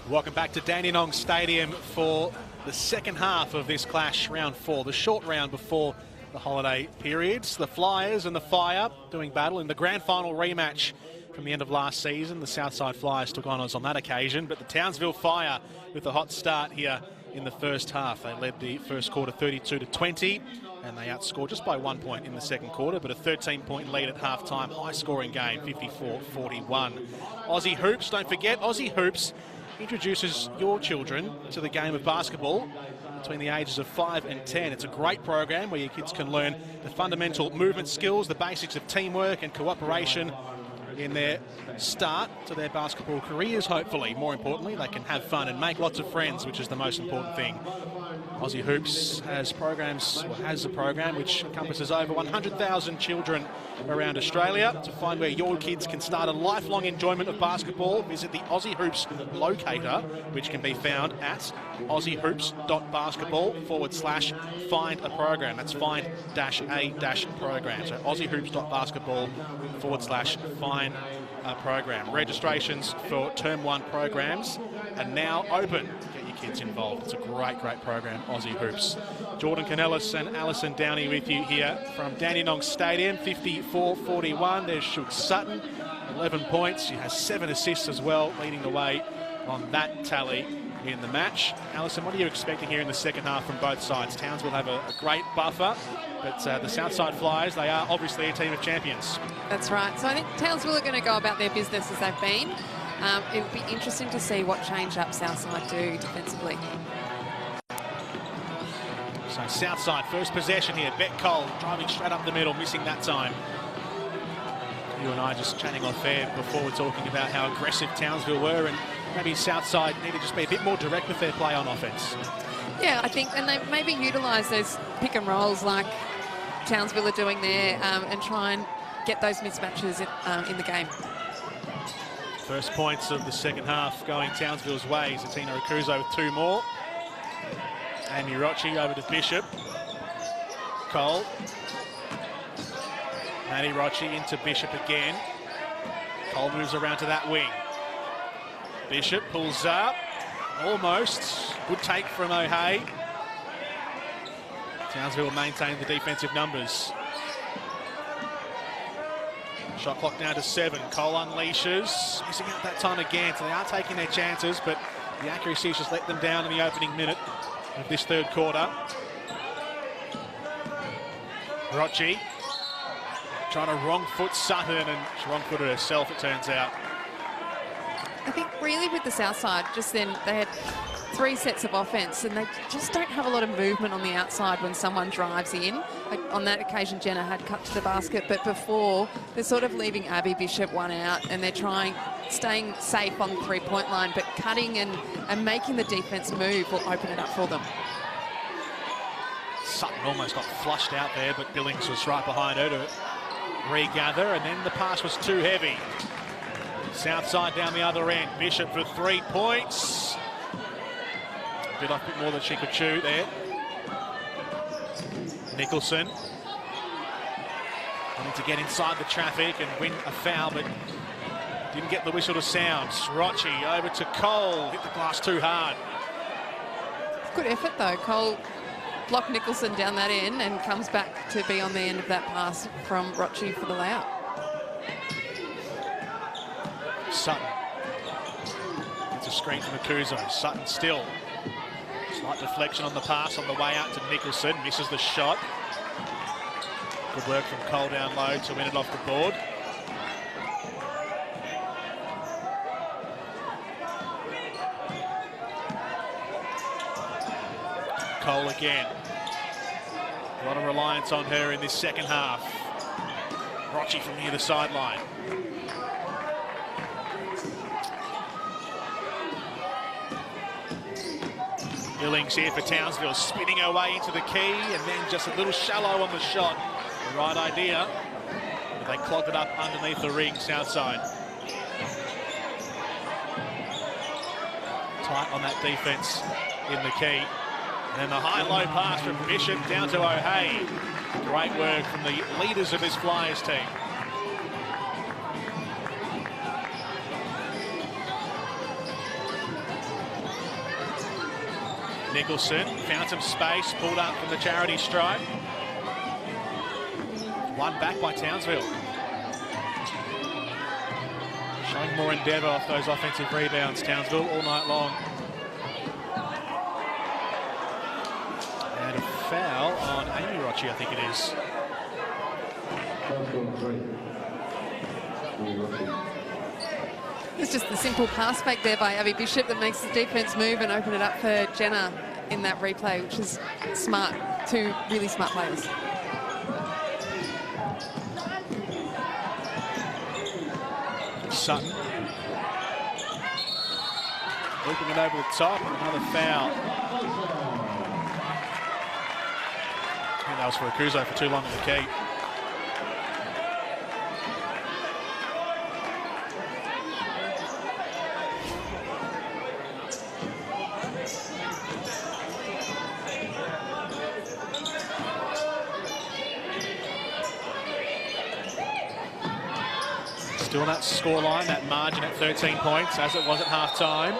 [SPEAKER 1] Welcome back to Dandenong Stadium for the second half of this clash, round 4, the short round before the holiday periods. The Flyers and the Fire doing battle in the grand final rematch from the end of last season. The Southside Flyers took honours on that occasion, but the Townsville Fire with a hot start here in the first half. They led the first quarter 32-20, and they outscored just by 1 point in the second quarter, but a 13-point lead at half-time. High-scoring game, 54-41. Aussie Hoops, don't forget, Aussie Hoops introduces your children to the game of basketball between the ages of 5 and 10. It's a great program where your kids can learn the fundamental movement skills, the basics of teamwork and cooperation in their start to their basketball careers, hopefully. More importantly, they can have fun and make lots of friends, which is the most important thing. Aussie Hoops has a program which encompasses over 100,000 children around Australia. To find where your kids can start a lifelong enjoyment of basketball, visit the Aussie Hoops locator, which can be found at aussiehoops.basketball/find a program. That's find-a-program. So aussiehoops.basketball/find a program. Registrations for Term 1 programs are now open. Get your kids involved. It's a great program, Aussie Hoops. Jordan Canellis and Alison Downey with you here from Dandenong Stadium, 54-41. There's Shook Sutton, 11 points. She has 7 assists as well, leading the way on that tally in the match. Alison, what are you expecting here in the second half from both sides? Townsville have a great buffer, but the Southside Flyers, they are obviously a team of champions.
[SPEAKER 2] That's right. So I think Townsville are going to go about their business as they've been. It would be interesting to see what change-up Southside do defensively.
[SPEAKER 1] So Southside, first possession here. Bet Cole driving straight up the middle, missing that time. You and I just chatting off air before we're talking about how aggressive Townsville were, and maybe Southside need to just be a bit more direct with their play on offence.
[SPEAKER 2] Yeah, I think, and they maybe utilise those pick and rolls like Townsville are doing there, and try and get those mismatches in the game.
[SPEAKER 1] First points of the second half going Townsville's way. Zatina Rakuzo with 2 more. Amy Rocci over to Bishop. Cole. Maddie Rocci into Bishop again. Cole moves around to that wing. Bishop pulls up. Almost. Good take from O'Hay. Townsville maintain the defensive numbers. Shot clock down to 7. Cole unleashes. Missing out that time again, so they are taking their chances, but the accuracy has just let them down in the opening minute of this third quarter. Rocci trying to wrong foot Sutton, and she wrong-footed herself, it turns out.
[SPEAKER 2] I think really with the Southside, just then they had 3 sets of offence, and they just don't have a lot of movement on the outside when someone drives in. On that occasion, Jenna had cut to the basket, but before, they're sort of leaving Abby Bishop one out, and they're staying safe on the 3-point line, but cutting and making the defence move will open it up for them.
[SPEAKER 1] Sutton almost got flushed out there, but Billings was right behind her to regather, and then the pass was too heavy. Southside down the other end. Bishop for 3 points. Bit off a bit more than she could chew there. Nicholson wanting to get inside the traffic and win a foul, but didn't get the whistle to sound. Rocci over to Cole. Hit the glass too hard.
[SPEAKER 2] Good effort though. Cole blocked Nicholson down that end and comes back to be on the end of that pass from Rocci for the layup.
[SPEAKER 1] Sutton. It's a screen from Akuzo. Sutton still. Slight deflection on the pass on the way out to Nicholson. Misses the shot. Good work from Cole down low to win it off the board. Cole again. A lot of reliance on her in this second half. Rocci from near the sideline. Billings here for Townsville, spinning her way into the key, and then just a little shallow on the shot. The right idea, but they clogged it up underneath the ring, Southside. Tight on that defense in the key. And the high-low pass from Bishop down to O'Hay. Great work from the leaders of this Flyers team. Nicholson found some space, pulled up from the charity stripe. One back by Townsville. Showing more endeavour off those offensive rebounds, Townsville, all night long. And a foul on Amy Rochi, I think it is.
[SPEAKER 2] It's just the simple pass back there by Abby Bishop that makes the defence move and open it up for Jenna in that replay, which is smart. Two really smart players.
[SPEAKER 1] Sutton. Looping it over the top, another foul. I think that was for Akuzo for too long in the key. Still that scoreline, that margin at 13 points, as it was at half-time.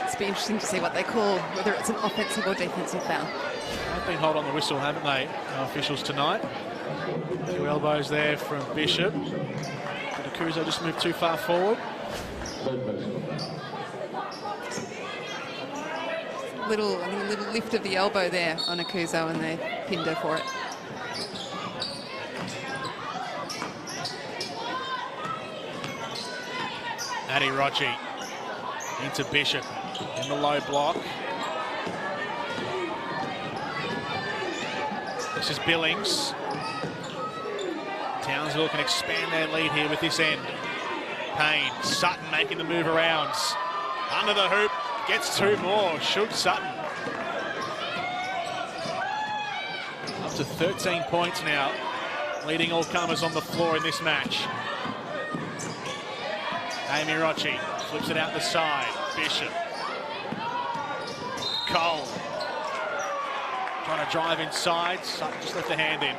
[SPEAKER 2] It's be interesting to see what they call, whether it's an offensive or defensive foul.
[SPEAKER 1] They've been held on the whistle, haven't they, our officials tonight? A few elbows there from Bishop. Did Akuzo just move too far forward?
[SPEAKER 2] I think a little lift of the elbow there on Akuzo, and they pinned her for it.
[SPEAKER 1] Maddie Rochi into Bishop in the low block. This is Billings. Townsville can expand their lead here with this end. Payne, Sutton making the move around. Under the hoop, gets two more. Shug Sutton. Up to 13 points now, leading all comers on the floor in this match. Amy Rochi flips it out the side. Bishop. Cole. Trying to drive inside. Sutton just left the hand in.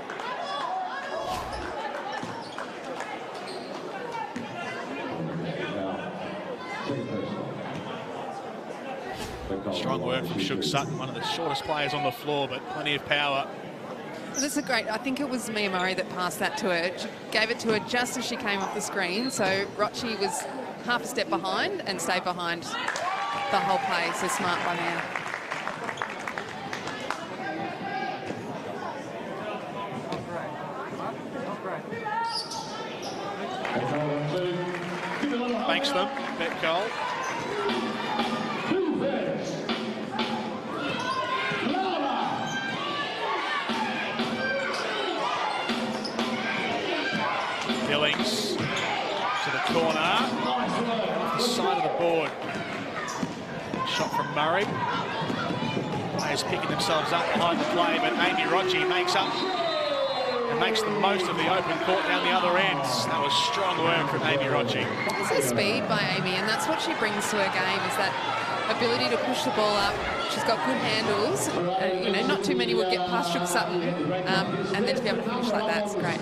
[SPEAKER 1] Strong work from Shug Sutton, one of the shortest players on the floor, but plenty of power.
[SPEAKER 2] This is great. I think it was Mia Murray that passed that to her. She gave it to her just as she came off the screen. So Rochi was half a step behind and stayed behind the whole play. So smart by Mia.
[SPEAKER 1] Banks them, Bet Cole. Billings to the corner, off the side of the board. Shot from Murray. Players picking themselves up behind the play, but Amy Rochi makes up and makes the most of the open court down the other end. That was strong work from Amy Rochi.
[SPEAKER 2] It's her speed by Amy, and that's what she brings to her game, is that ability to push the ball up. She's got good handles, and you know, not too many would get past Shug Sutton, and then to be able to finish like that is great.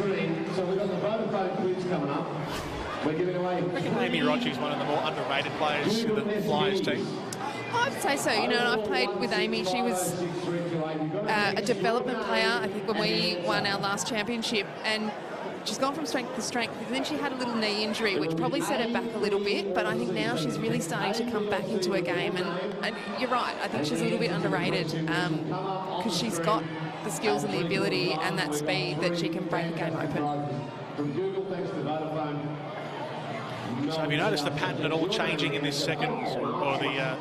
[SPEAKER 1] I reckon Amy Rochi is one of the more underrated players in the Flyers team.
[SPEAKER 2] I would say so. You know, and I've played with Amy. She was a development player, I think, when we won our last championship, and she's gone from strength to strength. And then she had a little knee injury, which probably set her back a little bit, but I think now she's really starting to come back into her game. And you're right, I think she's a little bit underrated because she's got the skills and the ability and that speed that she can break a game open.
[SPEAKER 1] So have you noticed the pattern at all changing in this second, or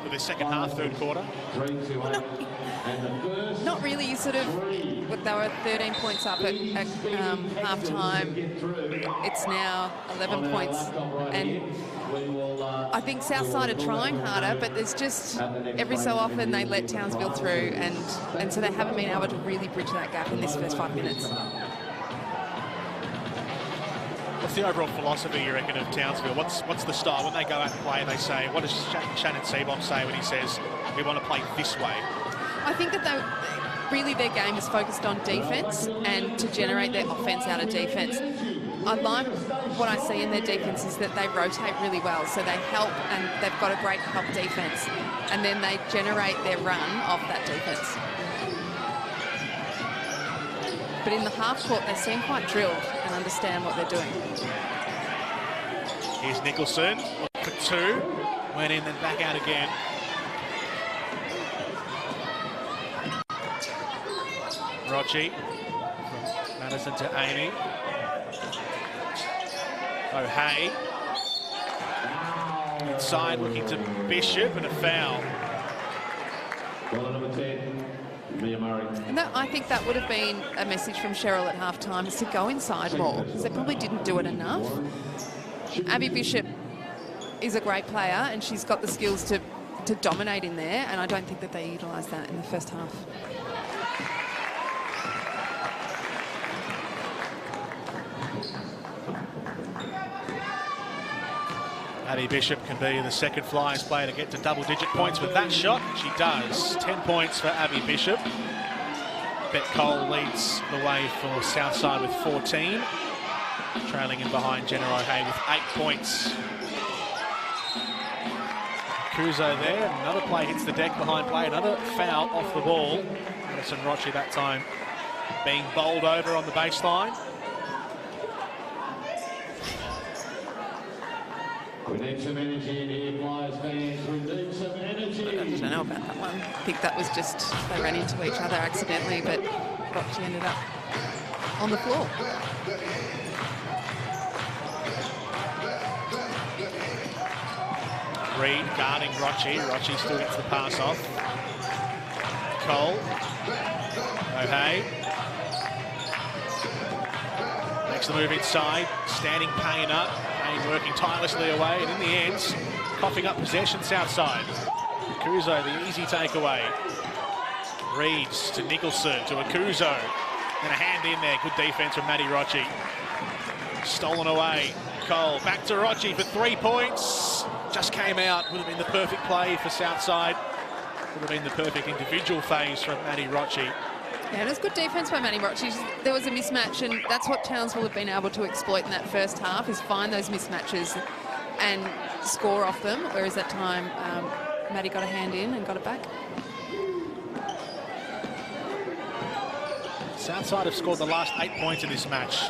[SPEAKER 1] the second half, third quarter?
[SPEAKER 2] Well, not really. You sort of, they were 13 points up at half-time. It's now 11 points. And I think Southside are trying harder, but there's just, every so often they let Townsville through, and so they haven't been able to really bridge that gap in this first 5 minutes.
[SPEAKER 1] What's the overall philosophy, you reckon, of Townsville? What's the style? When they go out and play, they say, what does Shannon Seabock say when he says, we want to play this way?
[SPEAKER 2] I think that really their game is focused on defence and to generate their offence out of defence. I like what I see in their defence is that they rotate really well. So they help, and they've got a great help defence. And then they generate their run off that defence. But in the half court, they seem quite drilled and understand what they're doing.
[SPEAKER 1] Here's Nicholson for two. Went in, then back out again. Rochi from Madison to Amy. O'Hay. Inside, looking to Bishop, and a foul.
[SPEAKER 5] Ball number 10, Mia Murray.
[SPEAKER 2] And that, I think that would have been a message from Cheryl at halftime, is to go inside more, because they probably didn't do it enough. Abby Bishop is a great player, and she's got the skills to dominate in there, and I don't think that they utilised that in the first half.
[SPEAKER 1] Abby Bishop can be the second Flyers player to get to double-digit points with that shot. She does. 10 points for Abby Bishop. Bet Cole leads the way for Southside with 14. Trailing in behind Jenna O'Hay with 8 points. Kuzo there. Another play hits the deck behind play. Another foul off the ball. Madison Rochi that time being bowled over on the baseline.
[SPEAKER 5] We need some energy in here, Flyers fans. We need some energy.
[SPEAKER 2] I don't know about that one. I think that was just, they ran into each other accidentally, but Rochi ended up on the floor.
[SPEAKER 1] Reed guarding Rochi. Rochi still gets the pass off. Cole. O'Hay. Makes the move inside. Standing Payne up. Payne working tirelessly away, and in the end, coughing up possession Southside. Akuzo, the easy takeaway. Reeves to Nicholson to Akuzo. And a hand in there. Good defense from Maddie Rochi. Stolen away. Cole back to Rochi for 3 points. Just came out. Would have been the perfect play for Southside. Would have been the perfect individual phase from Maddie Rochi.
[SPEAKER 2] Yeah, it was good defence by Maddie Rochi. There was a mismatch, and that's what Townsville have been able to exploit in that first half, is find those mismatches and score off them, whereas that time Maddie got a hand in and got it back.
[SPEAKER 1] Southside have scored the last 8 points in this match.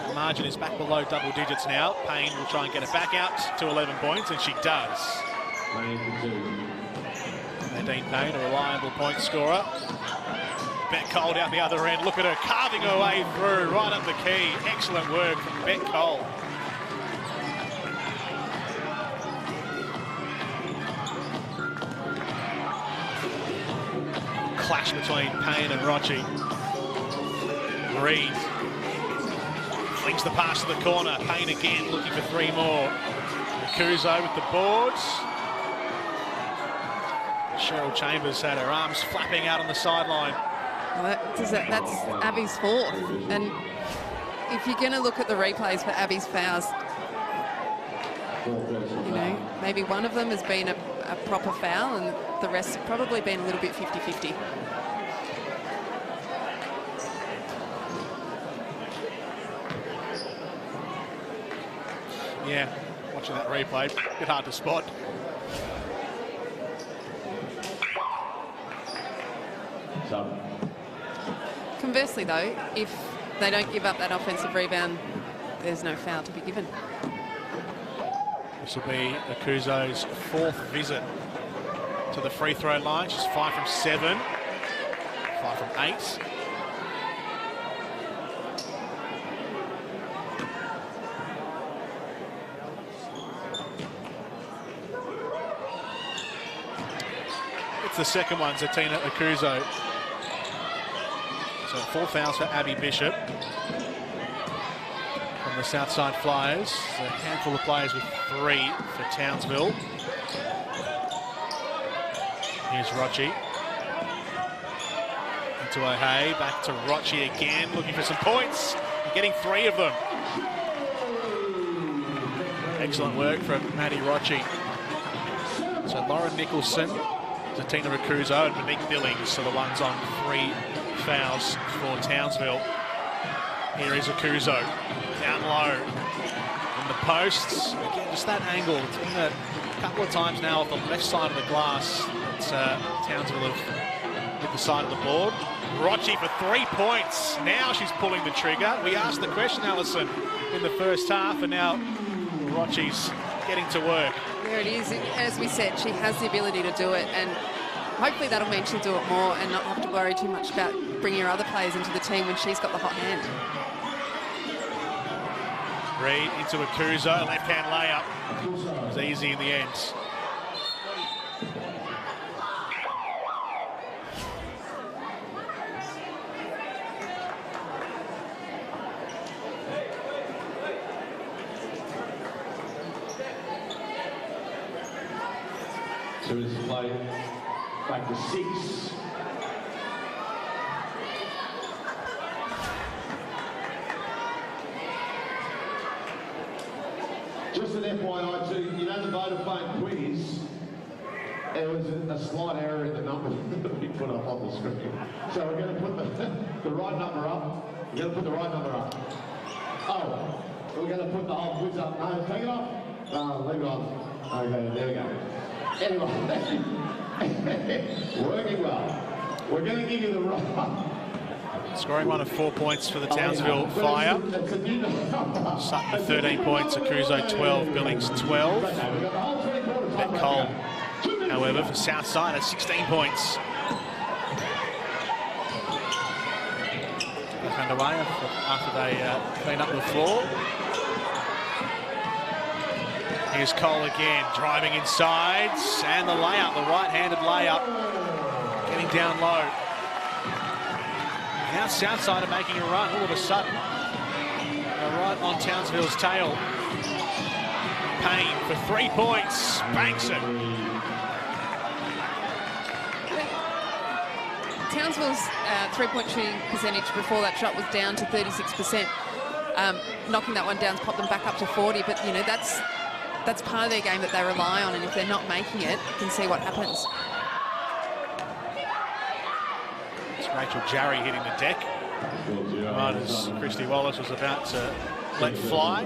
[SPEAKER 1] The margin is back below double digits now. Payne will try and get it back out to 11 points, and she does. Nadine Payne, a reliable point scorer. Bet Cole down the other end. Look at her carving her way through, right up the key. Excellent work from Bet Cole. Clash between Payne and Rochi. Reed flings the pass to the corner. Payne again looking for 3 more. Kuzo with the boards. Cheryl Chambers had her arms flapping out on the sideline.
[SPEAKER 2] Well, that's Abby's fourth. And if you're going to look at the replays for Abby's fouls, you know, maybe one of them has been a proper foul and the rest have probably been a little bit 50-50.
[SPEAKER 1] Yeah, watching that replay, a bit hard to spot.
[SPEAKER 2] Conversely, though, if they don't give up that offensive rebound, there's no foul to be given.
[SPEAKER 1] This will be Akuzo's 4th visit to the free throw line. She's 5 from 7, 5 from 8. It's the second one, Zatina Akuzo. So 4 fouls for Abby Bishop from the Southside Flyers. A handful of players with 3 for Townsville. Here's Rochi. Into O'Hay, back to Rochi again, looking for some points. And getting 3 of them. Excellent work from Maddie Rochi. So Lauren Nicholson, Zatina Akuzo, and Monique Billings are the ones on 3 fouls for Townsville. Here is Akuzo, down low in the posts. Again, just that angle. It's been a couple of times now off the left side of the glass that Townsville have hit the side of the board. Rochi for 3 points. Now she's pulling the trigger. We asked the question, Alison, in the first half, and now Rochi's getting to work.
[SPEAKER 2] There it is. As we said, she has the ability to do it, and hopefully that'll mean she'll do it more and not have to worry too much about bringing her other players into the team when she's got the hot hand.
[SPEAKER 1] Reed into Akuzo, left-hand layup. It was easy in the end.
[SPEAKER 5] So it's played back to 6. Just an FYI too, you know the Vodafone quiz, there was a slight error in the number that we put up on the screen. So we're going to put the right number up. We're going to put the right number up. Oh, we're going to put the whole quiz up. No, take it off. No, leave it on. Okay, there we go. Anyway, working well. We're going to give you the right.
[SPEAKER 1] Scoring one of 4 points for the Townsville Fire. Sutton 13 points, Akuzo 12, Billings 12. Ben Cole, however, for Southside at 16 points. Back underway after they clean up the floor. Here's Cole again, driving inside, and the layup, the right-handed layup, getting down low. Now Southside are making a run all of a sudden. They're right on Townsville's tail. Payne for 3 points, banks it.
[SPEAKER 2] Townsville's three-point shooting percentage before that shot was down to 36%. Knocking that one down has popped them back up to 40, but you know that's part of their game that they rely on, and if they're not making it, you can see what happens.
[SPEAKER 1] It's Rachel Jarry hitting the deck. Right as Christy Wallace was about to let fly.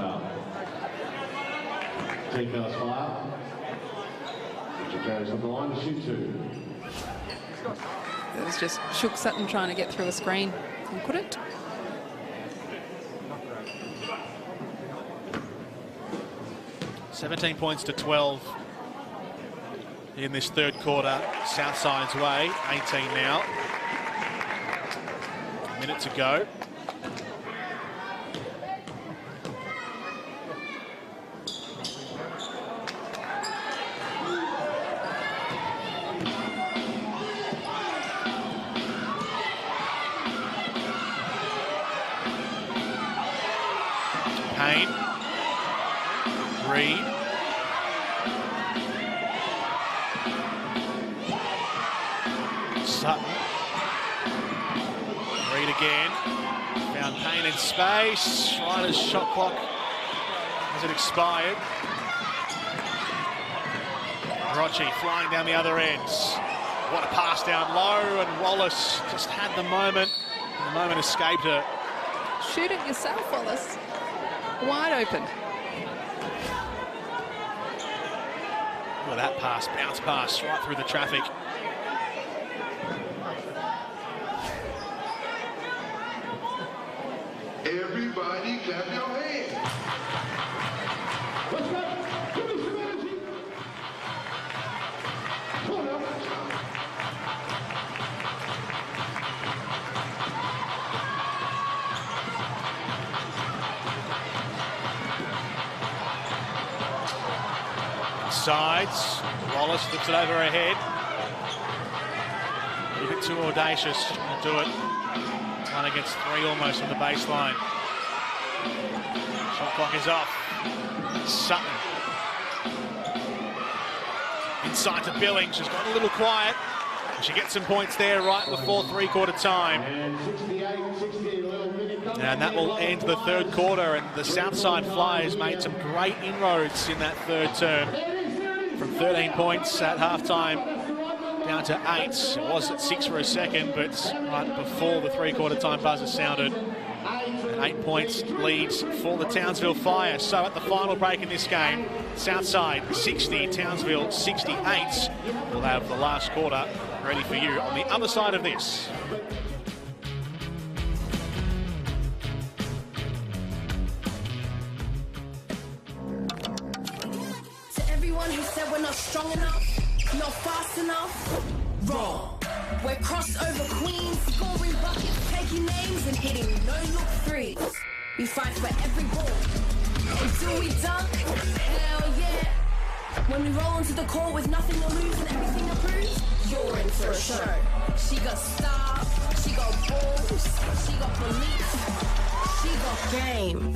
[SPEAKER 5] Jayco fire. Rachel Jarry's on the line to shoot 2.
[SPEAKER 2] It was just Shook Sutton trying to get through a screen and couldn't.
[SPEAKER 1] $17 points to 12 in this third quarter. Southside's way, 18 now. A minute to go. Payne. Reed. Sutton. Reed again. Found Payne in space. Right as shot clock as it expired. Rochi flying down the other end. What a pass down low, and Wallace just had the moment. The moment escaped her.
[SPEAKER 2] Shoot it yourself, Wallace. Wide open.
[SPEAKER 1] Look at that pass, bounce pass right through the traffic.
[SPEAKER 7] Everybody clap your hands.
[SPEAKER 5] Let's go. Give me some energy. Pull up.
[SPEAKER 1] Sides. Wallace flips it over her head. A little bit too audacious. She'll do it. 1 against 3 almost on the baseline. Shot clock is off. Sutton. Inside to Billings. She's got a little quiet. She gets some points there right before three-quarter time. And that will end the third quarter, and the Southside Flyers made some great inroads in that third term. From 13 points at halftime down to 8. It was at 6 for a second, but right before the three-quarter time buzzer sounded, an 8 points leads for the Townsville Fire. So at the final break in this game, Southside 60, Townsville 68. We'll have the last quarter ready for you on the other side of this.
[SPEAKER 6] To everyone who said we're not strong enough, not fast enough, wrong. We're crossover queens, scoring buckets, taking names and hitting no-look threes. We fight for every ball. And do we dunk? Hell yeah. When we roll into the court with nothing to lose and everything to prove, you're in for a show. She got style, she got balls, she got belief, she got game.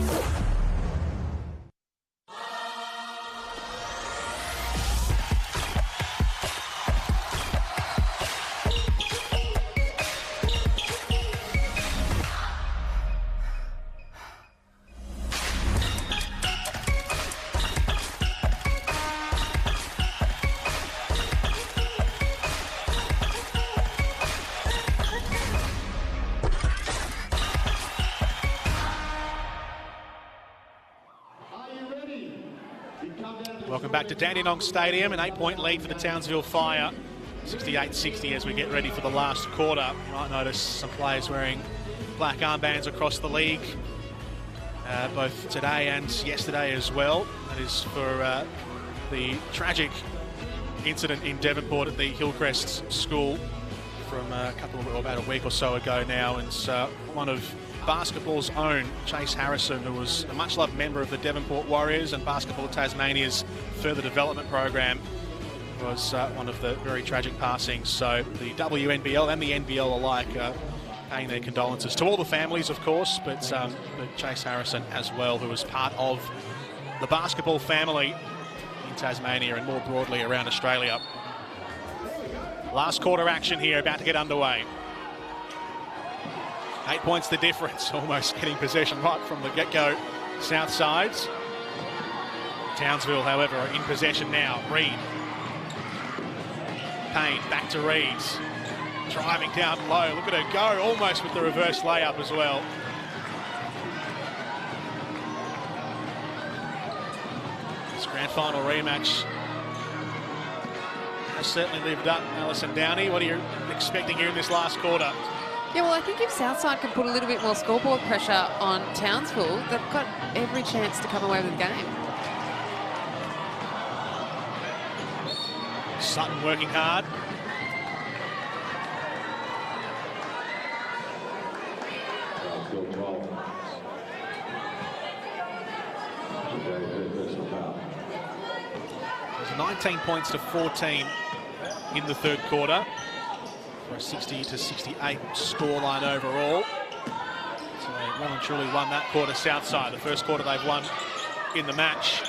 [SPEAKER 1] Welcome back to Dandenong Stadium, an 8-point lead for the Townsville Fire. 68-60 as we get ready for the last quarter. You might notice some players wearing black armbands across the league, both today and yesterday as well. That is for the tragic incident in Devonport at the Hillcrest School from about a week or so ago now. And one of basketball's own, Chase Harrison, who was a much-loved member of the Devonport Warriors and Basketball Tasmania's further development program, was one of the very tragic passings. So the WNBL and the NBL alike paying their condolences to all the families, of course, but Chase Harrison as well, who was part of the basketball family in Tasmania and more broadly around Australia. Last quarter action here, about to get underway. 8 points the difference, almost getting possession right from the get-go. Southside. Townsville, however, are in possession now. Reed. Payne back to Reed. Driving down low. Look at her go, almost with the reverse layup as well. This grand final rematch has certainly lived up. Alison Downey, what are you expecting here in this last quarter?
[SPEAKER 2] Yeah, well, I think if Southside can put a little bit more scoreboard pressure on Townsville, they've got every chance to come away with the game.
[SPEAKER 1] Sutton working hard. There's 19 points to 14 in the third quarter, for a 60-68 scoreline overall. So they well and truly won that quarter, Southside. The first quarter they've won in the match.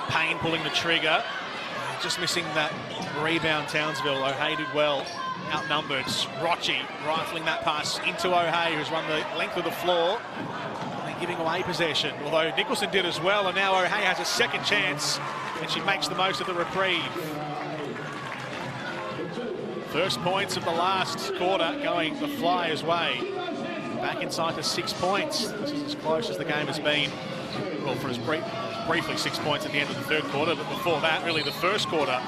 [SPEAKER 1] Payne pulling the trigger. Just missing that rebound, Townsville. O'Hea did well, outnumbered. Rochi rifling that pass into O'Hea, who's run the length of the floor. And giving away possession, although Nicholson did as well, and now O'Hea has a second chance, and she makes the most of the reprieve. First points of the last quarter going the Flyers' way. Back inside to 6 points. This is as close as the game has been. Well, for as briefly 6 points at the end of the third quarter, but before that, really the first quarter.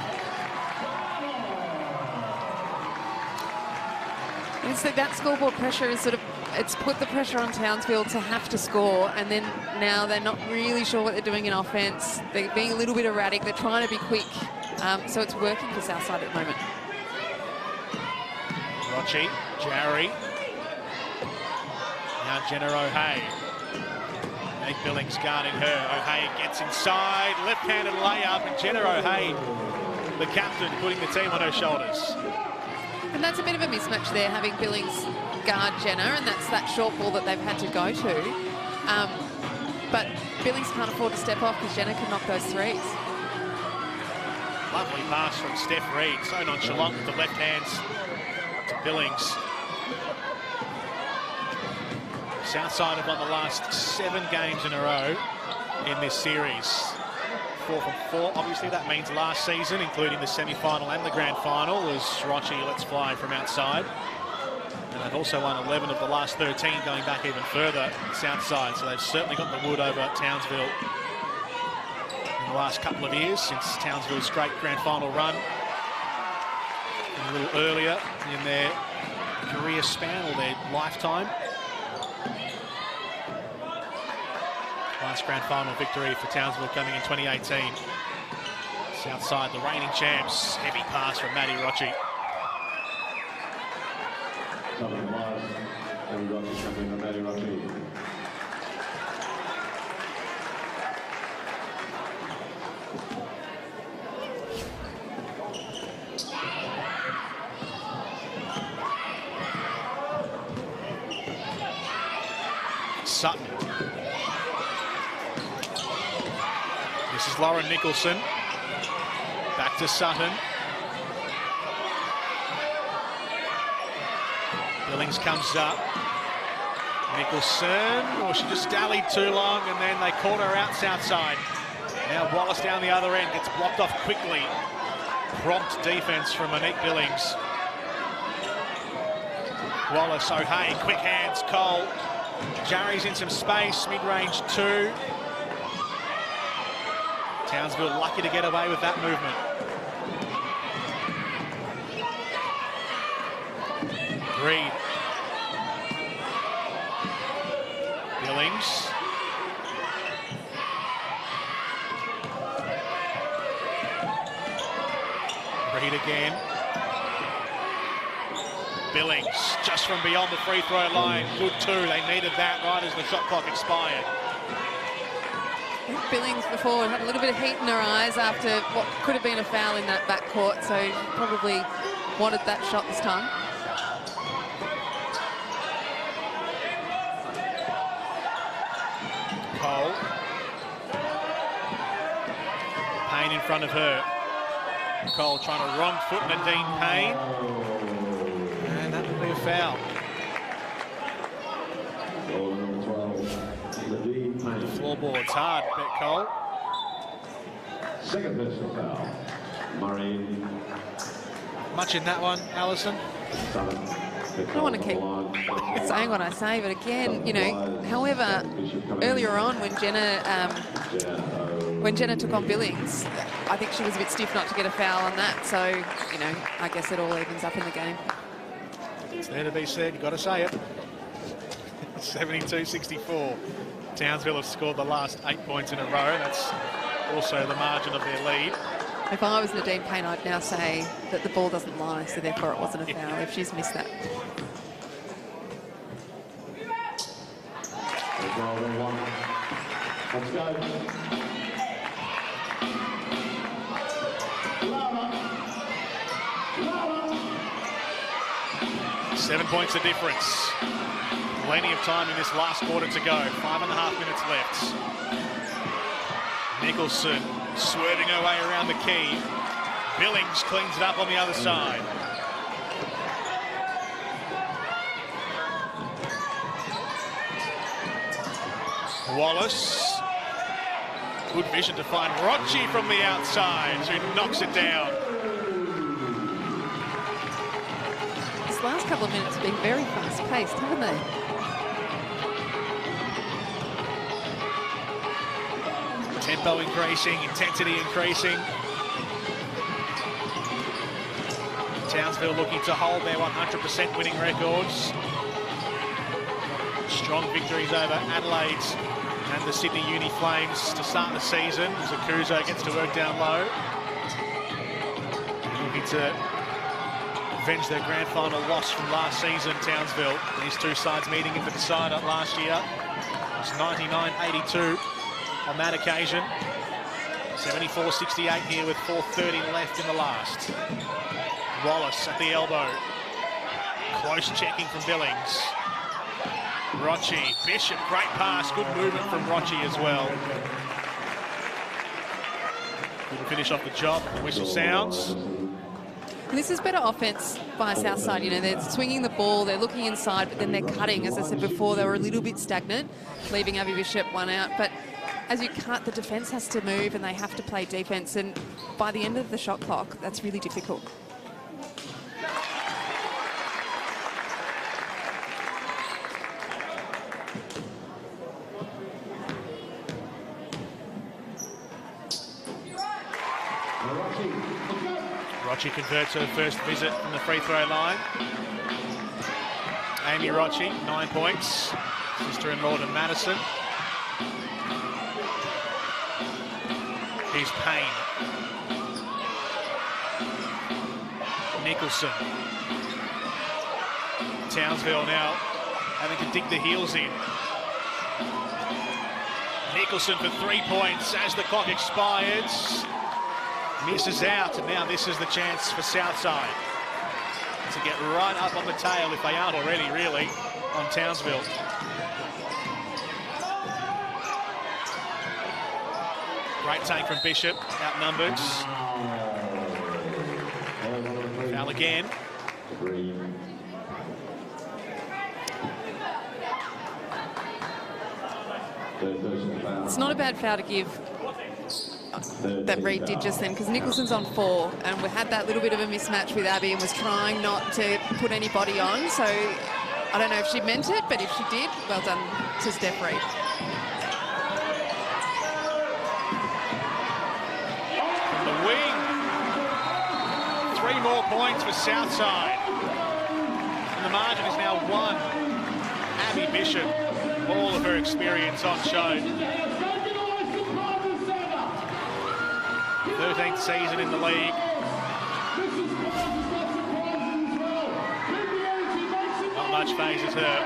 [SPEAKER 2] It's like that scoreboard pressure is it's put the pressure on Townsville to have to score, and then now they're not really sure what they're doing in offense. They're being a little bit erratic. They're trying to be quick. So it's working for Southside at the moment.
[SPEAKER 1] Rochi, Jarry. Now Jenna O'Hea. Meg Billings guarding her. O'Hea gets inside, left-handed layup, and Jenna O'Hea, the captain, putting the team on her shoulders.
[SPEAKER 2] And that's a bit of a mismatch there, having Billings guard Jenna, and that's that short ball that they've had to go to. But Billings can't afford to step off because Jenna can knock those threes.
[SPEAKER 1] Lovely pass from Steph Reed, so nonchalant with the left hands to Billings. Southside have won the last 7 games in a row in this series. 4 from 4. Obviously, that means last season, including the semi-final and the grand final, was Rochi lets fly from outside. And they've also won 11 of the last 13, going back even further, Southside. So they've certainly got the wood over Townsville in the last couple of years, since Townsville's great grand final run. A little earlier in their career span, or their lifetime. Last grand final victory for Townsville coming in 2018. Southside, the reigning champs. Heavy pass from Matty Rochi. Sutton. This is Lauren Nicholson. Back to Sutton. Billings comes up. Nicholson, she just dallied too long, and then they caught her out Southside. Now Wallace down the other end, gets blocked off quickly. Prompt defense from Monique Billings. Wallace, O'Hay, quick hands, Cole. Jarry's in some space, mid-range 2. Townsville lucky to get away with that movement. Reed. Billings. Reed again. Billings, just from beyond the free throw line. Good 2, they needed that right as the shot clock expired.
[SPEAKER 2] Billings before had a little bit of heat in her eyes after what could have been a foul in that backcourt, so probably wanted that shot this time.
[SPEAKER 1] Cole. Payne in front of her. Cole trying to wrong foot Nadine Payne. And that would be a foul. The floorboard's hard, Bet Cole.
[SPEAKER 5] Second personal foul. Murray.
[SPEAKER 1] Much in that one, Alison?
[SPEAKER 2] I don't want to keep saying what I say, but again, you know, however, earlier on when Jenna took on Billings, I think she was a bit stiff not to get a foul on that. So, you know, I guess it all evens up in the game.
[SPEAKER 1] It's there to be said, you've got to say it. 72-64. Townsville have scored the last 8 points in a row. That's also the margin of their lead.
[SPEAKER 2] If I was Nadine Payne, I'd now say that the ball doesn't lie, so therefore it wasn't a foul if she's missed that.
[SPEAKER 5] Let's go.
[SPEAKER 1] 7 points of difference. Plenty of time in this last quarter to go. 5.5 minutes left. Nicholson swerving her way around the key. Billings cleans it up on the other side. Wallace. Good vision to find Rochi from the outside, who knocks it down.
[SPEAKER 2] This last couple of minutes have been very fast-paced, haven't they?
[SPEAKER 1] Tempo increasing, intensity increasing. Townsville looking to hold their 100% winning records. Strong victories over Adelaide and the Sydney Uni Flames to start the season. Zakuzo gets to work down low. Looking to avenge their grand final loss from last season, Townsville. These two sides meeting in the decider last year. It was 99-82 on that occasion. 74-68 here with 4:30 left in the last. Wallace at the elbow. Close checking from Billings. Rochi, Bishop, great pass, good movement from Rochi as well. Good to finish off the job, whistle sounds.
[SPEAKER 2] And this is better offense by Southside. You know, they're swinging the ball, they're looking inside, but then they're cutting. As I said before, they were a little bit stagnant, leaving Abby Bishop one out. But as you cut, the defence has to move and they have to play defence. And by the end of the shot clock, that's really difficult.
[SPEAKER 1] Rochi converts her first visit from the free throw line. Amy Rochi, 9 points. Sister-in-law to Madison. Here's Payne. Nicholson. Townsville now having to dig the heels in. Nicholson for 3 points as the clock expires. Misses out, and now this is the chance for Southside to get right up on the tail, if they aren't already, really, on Townsville. Great take from Bishop, outnumbered. Foul again.
[SPEAKER 2] It's not a bad foul to give that Reid did just then, because Nicholson's on 4, and we had that little bit of a mismatch with Abby and was trying not to put anybody on. So I don't know if she meant it, but if she did, well done to Steph Reid.
[SPEAKER 1] From the wing, 3 more points for Southside. And the margin is now 1. Abby Bishop, all of her experience on show. 13th season in the league. Not much phases her.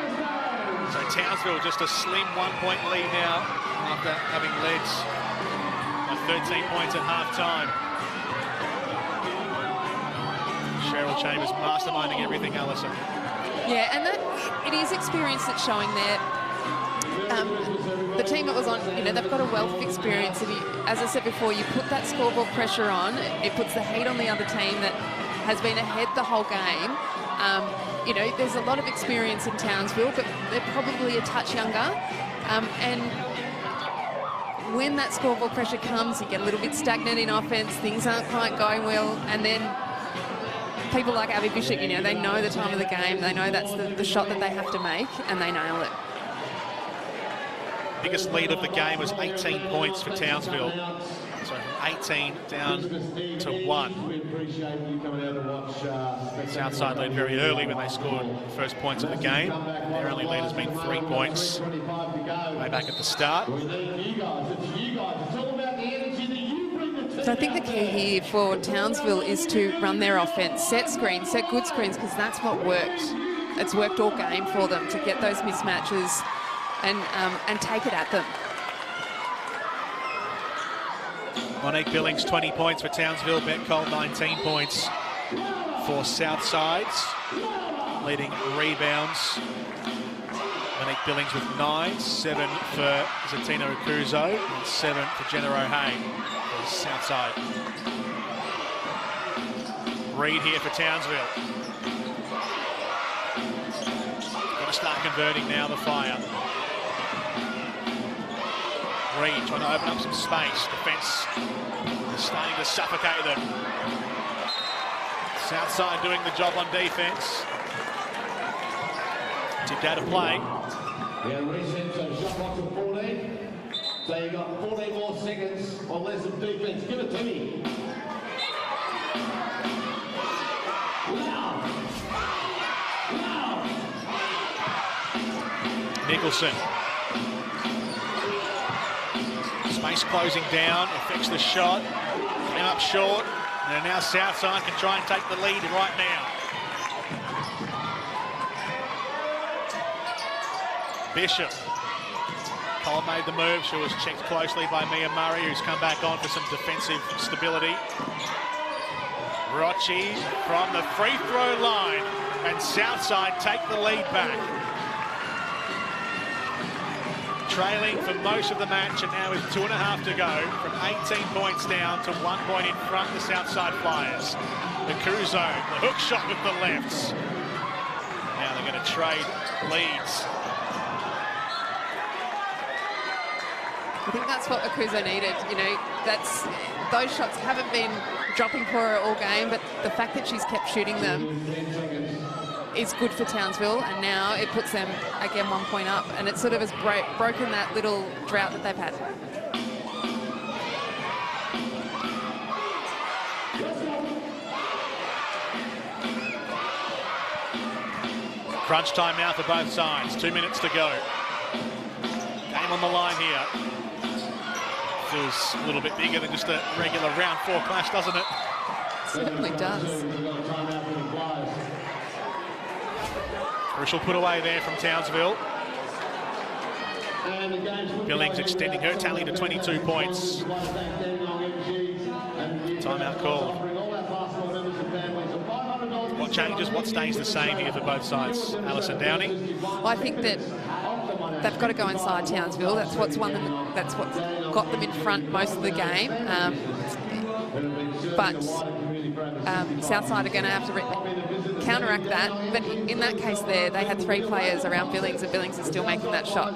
[SPEAKER 1] So Townsville just a slim 1-point lead now after having led by 13 points at half-time. Cheryl Chambers masterminding everything, Alison.
[SPEAKER 2] Yeah, and that it is experience that's showing there. The team that was on, you know, they've got a wealth of experience. And as I said before, you put that scoreboard pressure on, it puts the heat on the other team that has been ahead the whole game. You know, there's a lot of experience in Townsville, but they're probably a touch younger. And when that scoreboard pressure comes, you get a little bit stagnant in offense, things aren't quite going well, and then people like Abby Bishop, you know, they know the time of the game, they know that's the shot that they have to make, and they nail it.
[SPEAKER 1] Biggest lead of the game was 18 points for Townsville. So from 18 down to 1. Southside led very early when they scored the first points of the game. Their only lead has been 3 points way back at the start.
[SPEAKER 2] So I think the key here for Townsville is to run their offense, set screens, set good screens, because that's what worked. It's worked all game for them to get those mismatches and take it at them.
[SPEAKER 1] Monique Billings, 20 points for Townsville. Bet Cole, 19 points for Southsides. Leading rebounds. Monique Billings with 9, 7 for Zatina Akuzo, and 7 for Jenna O'Hain for Southside. Reid here for Townsville. Got to start converting now, the Fire. Reid trying to open up some space. Defence is starting to suffocate them. Southside doing the job on defence. Tipped out of play.
[SPEAKER 5] Yeah, reset, so shot clock of 14. So you got 14 more seconds or less of defence. Give it to me.
[SPEAKER 1] Nicholson. Space closing down, affects the shot. Came up short, and now Southside can try and take the lead right now. Bishop. Cole made the move. She was checked closely by Mia Murray, who's come back on for some defensive stability. Rochi from the free throw line, and Southside take the lead back. Trailing for most of the match, and now with 2.5 to go, from 18 points down to 1 point in front, the Southside Flyers. The Kuzo, the hook shot with the lefts. Now they're going to trade leads.
[SPEAKER 2] I think that's what Akuzo needed. You know, those shots haven't been dropping for her all game, but the fact that she's kept shooting them is good for Townsville, and now it puts them again 1 point up, and it sort of has broken that little drought that they've had.
[SPEAKER 1] Crunch time now for both sides. 2 minutes to go. Game on the line here. Feels a little bit bigger than just a regular round 4 clash, doesn't it?
[SPEAKER 2] Certainly does.
[SPEAKER 1] Crucial put away there from Townsville. Billings extending her tally to 22 points. Timeout called. What changes, what stays the same here for both sides? Alison Downey?
[SPEAKER 2] Well, I think that they've got to go inside Townsville. That's what's got them in front most of the game. But Southside are going to have to counteract that. But in that case there, they had 3 players around Billings, and Billings is still making that shot.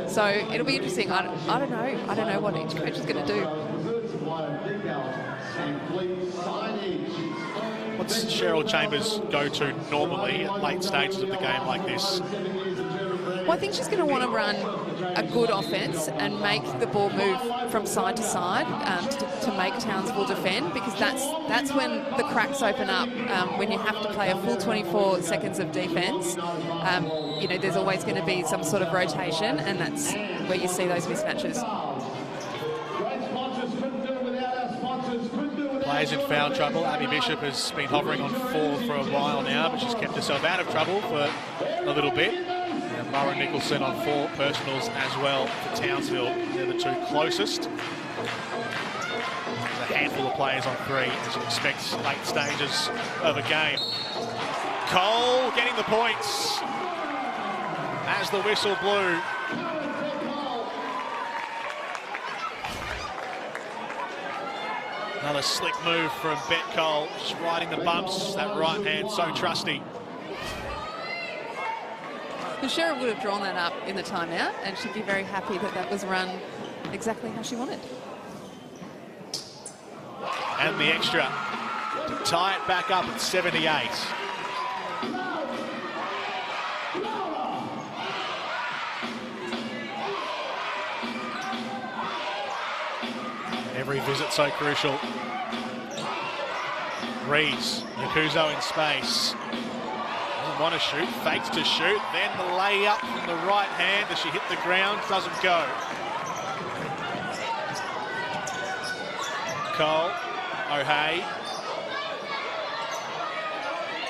[SPEAKER 2] So it'll be interesting. I don't know. I don't know what each coach is going to do.
[SPEAKER 1] What's Cheryl Chambers' go-to normally at late stages of the game like this?
[SPEAKER 2] Well, I think she's going to want to run a good offense and make the ball move from side to side to make Townsville defend, because that's when the cracks open up. When you have to play a full 24 seconds of defense, you know, there's always going to be some sort of rotation, and that's where you see those mismatches.
[SPEAKER 1] Players in foul trouble. Abby Bishop has been hovering on 4 for a while now, but she's kept herself out of trouble for a little bit. And Mara Nicholson on 4 personals as well for Townsville. They're the 2 closest. There's a handful of players on 3, as you expect late stages of a game. Cole getting the points as the whistle blew. Another slick move from Bet Cole, just riding the bumps. That right hand so trusty.
[SPEAKER 2] And Cheryl would have drawn that up in the timeout, and she'd be very happy that that was run exactly how she wanted.
[SPEAKER 1] And the extra to tie it back up at 78. Every visit so crucial. Rees, Yakuzo in space. Doesn't want to shoot, fakes to shoot. Then the layup from the right hand as she hit the ground, doesn't go. Cole, O'Hay.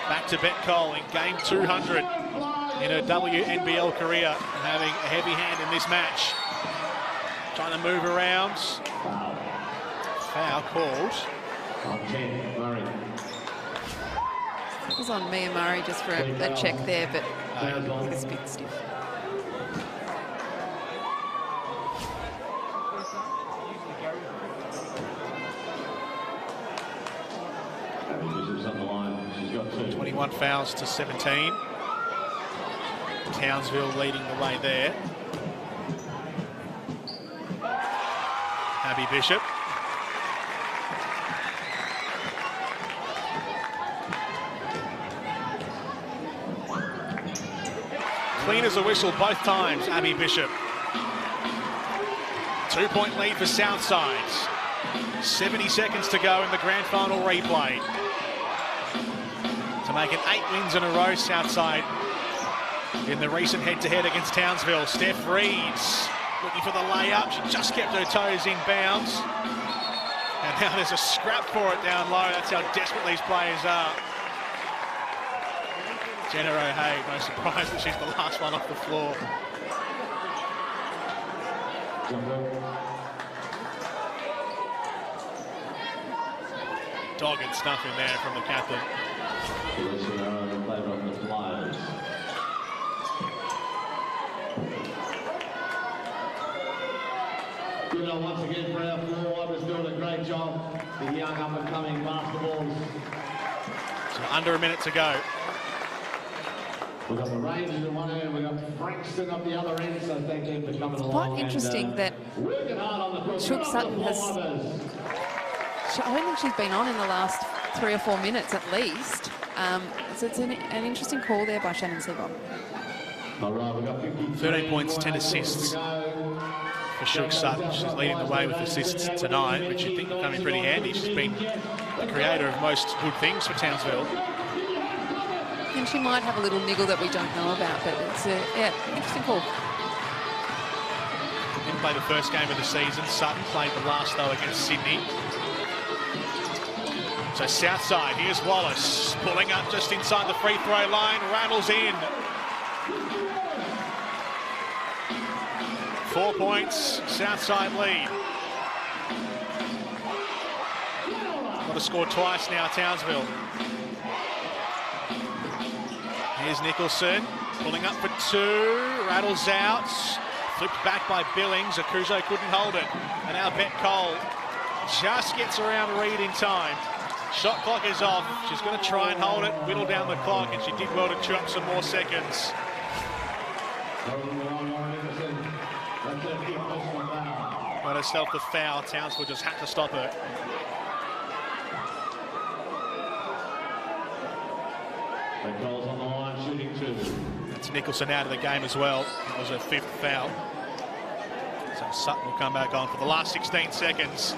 [SPEAKER 1] Back to Bet Cole in game 200 in her WNBL career, and having a heavy hand in this match. Trying to move around. Foul called.
[SPEAKER 2] It was on Mia Murray just for a check there, but I think it's a bit stiff.
[SPEAKER 5] She's got 2.
[SPEAKER 1] 21 fouls to 17. Townsville leading the way there. Abby Bishop. Clean as a whistle both times, Abby Bishop. 2-point lead for Southside. 70 seconds to go in the grand final replay. To make it 8 wins in a row, Southside, in the recent head-to-head against Townsville. Steph Reeves looking for the layup. She just kept her toes in bounds. And now there's a scrap for it down low. That's how desperate these players are. Jenna O'Hay, no surprise that she's the last one off the floor. Dogged stuff in there from the captain.
[SPEAKER 5] You know, once again, for our floor, was doing a great job. The young up-and-coming basketballs.
[SPEAKER 1] So under a minute to go.
[SPEAKER 5] We've got the Rangers at one end, we've got Frankston up the other end, so thank you for coming along.
[SPEAKER 2] Quite interesting that Shook Sutton has... I don't think she's been on in the last 3 or 4 minutes at least. So it's an interesting call there by Shannon Seabold.
[SPEAKER 1] 13 points, 10 assists for Shook Sutton. She's leading the way with assists tonight, which you think will come in pretty handy. She's been the creator of most good things for Townsville.
[SPEAKER 2] And she might have a little niggle that we don't know about, but it's a interesting call.
[SPEAKER 1] Didn't play the first game of the season. Sutton played the last, though, against Sydney. So Southside, here's Wallace, pulling up just inside the free throw line, rattles in. 4 points, Southside lead. Got to score twice now, Townsville. Here's Nicholson, pulling up for 2, rattles out, flipped back by Billings. Akuzo couldn't hold it. And now Bet Cole just gets around Reed in time. Shot clock is off. She's going to try and hold it, whittle down the clock, and she did well to chew up some more seconds. Got herself the foul. Townsville just had to stop her.
[SPEAKER 5] Cole's on the line, shooting 2.
[SPEAKER 1] That's Nicholson out of the game as well. That was her 5th foul. So Sutton will come back on for the last 16 seconds.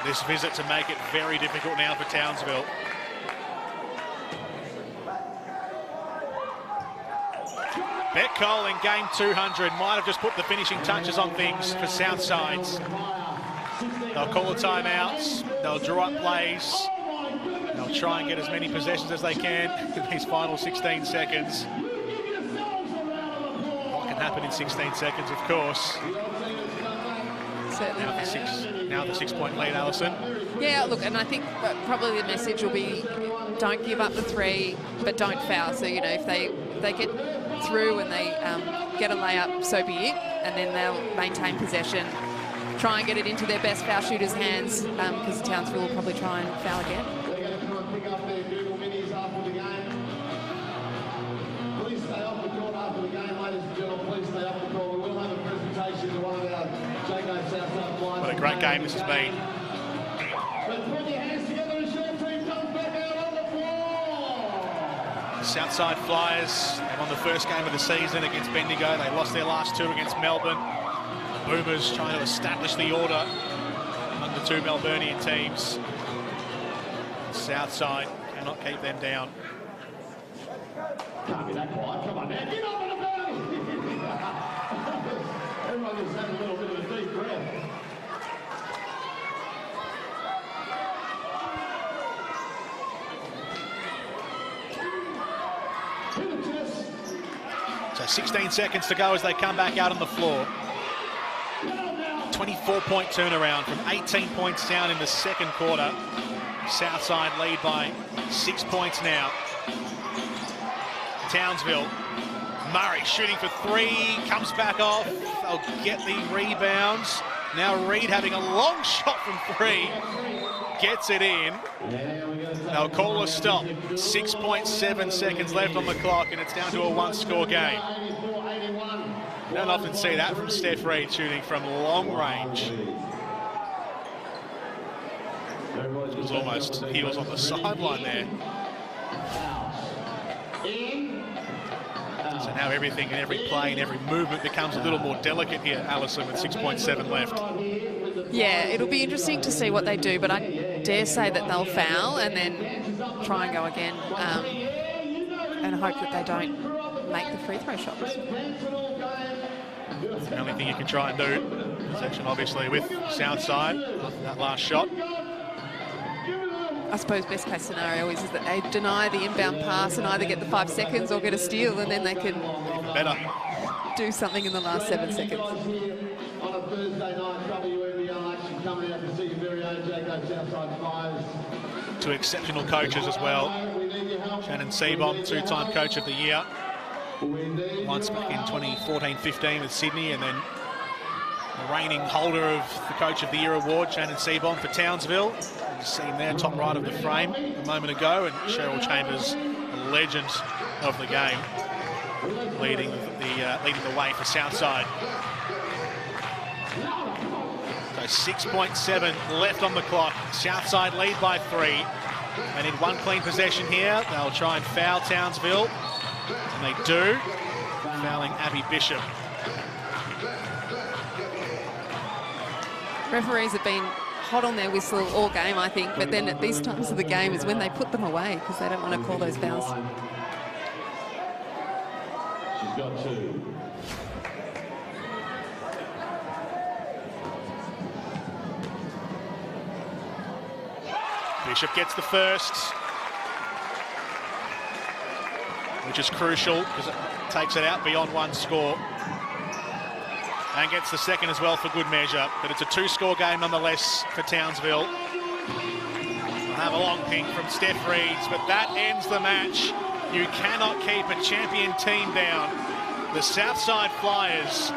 [SPEAKER 1] This visit to make it very difficult now for Townsville. Bet Cole in game 200 might have just put the finishing touches on things for Southsides. They'll call the timeouts, they'll draw up plays, they'll try and get as many possessions as they can in these final 16 seconds. What can happen in 16 seconds, of course. Now the 6-point lead, Alison.
[SPEAKER 2] Yeah, look, and I think probably the message will be don't give up the 3, but don't foul. So, you know, if they get through and they get a layup, so be it, and then they'll maintain possession, try and get it into their best foul shooters' hands, because Townsville will probably try and foul again.
[SPEAKER 5] They're going to come and pick up their Google Minis after the game. Please stay off the court after the game, ladies and gentlemen. Please stay off the court. We will have a presentation to one of our Jayco Southside Flyers.
[SPEAKER 1] What a great game this has been.
[SPEAKER 5] But put your hands together as your team comes back out on the floor.
[SPEAKER 1] Southside Flyers, they won the first game of the season against Bendigo. They lost their last 2 against Melbourne. The Boomers trying to establish the order among the 2 Melburnian teams. Southside cannot keep them down.
[SPEAKER 5] Can't be that quiet. Come on now, get up in the belly. Everyone just had a little bit of a deep breath.
[SPEAKER 1] So 16 seconds to go as they come back out on the floor. 24-point turnaround from 18 points down in the second quarter. Southside lead by 6 points now. Townsville. Murray shooting for 3, comes back off. They'll get the rebounds. Now Reed having a long shot from 3. Gets it in. They'll call a stop. 6.7 seconds left on the clock, and it's down to a 1-score game. You don't often see that from Steph Reed shooting from long range. It was almost heels on the sideline there. So now everything and every play and every movement becomes a little more delicate here, Alison, with 6.7 left.
[SPEAKER 2] Yeah, it'll be interesting to see what they do, but I dare say that they'll foul and then try and go again, and hope that they don't make the free throw shots.
[SPEAKER 1] That's the only thing you can try and do. Section obviously with Southside after that last shot.
[SPEAKER 2] I suppose best case scenario is that they deny the inbound pass and either get the 5 seconds or get a steal, and then they can do something in the last 7 seconds.
[SPEAKER 5] On a Thursday night, WNBL action coming out to see your very own Jayco Southside Flyers.
[SPEAKER 1] 2 exceptional coaches as well. Shannon Seabold, 2-time coach of the year. Once back in 2014-15 with Sydney, and then the reigning holder of the Coach of the Year award, Shannon Seaborn for Townsville. You've seen there, top right of the frame a moment ago, and Cheryl Chambers, a legend of the game, leading the way for Southside. So 6.7 left on the clock. Southside lead by 3. They need one clean possession here. They'll try and foul Townsville, and they do, fouling Abby Bishop.
[SPEAKER 2] Referees have been hot on their whistle all game, I think, but then at these times of the game is when they put them away because they don't want to call those fouls.
[SPEAKER 5] She's got 2.
[SPEAKER 1] Bishop gets the first, which is crucial because it takes it out beyond one score. And gets the second as well for good measure. But it's a 2-score game nonetheless for Townsville. We'll have a long ping from Steph Reeds, but that ends the match. You cannot keep a champion team down. The Southside Flyers,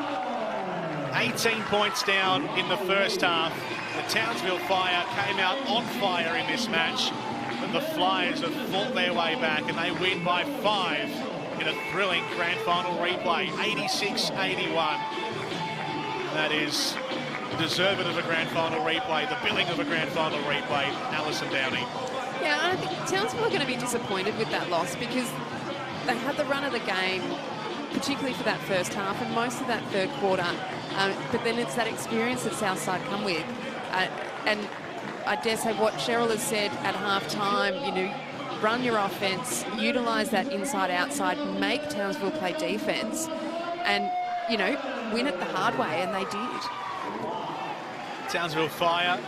[SPEAKER 1] 18 points down in the first half. The Townsville Fire came out on fire in this match, but the Flyers have fought their way back and they win by 5 in a thrilling grand final replay, 86-81. That is deserved of a grand final replay, the billing of a grand final replay, Alison Downey.
[SPEAKER 2] Yeah, I think Townsville are going to be disappointed with that loss because they had the run of the game, particularly for that first half and most of that third quarter. But then it's that experience that Southside come with. And I dare say what Cheryl has said at half-time, you know, run your offense, utilise that inside-outside, make Townsville play defence, and, you know, win it the hard way, and they did.
[SPEAKER 1] Townsville Fire,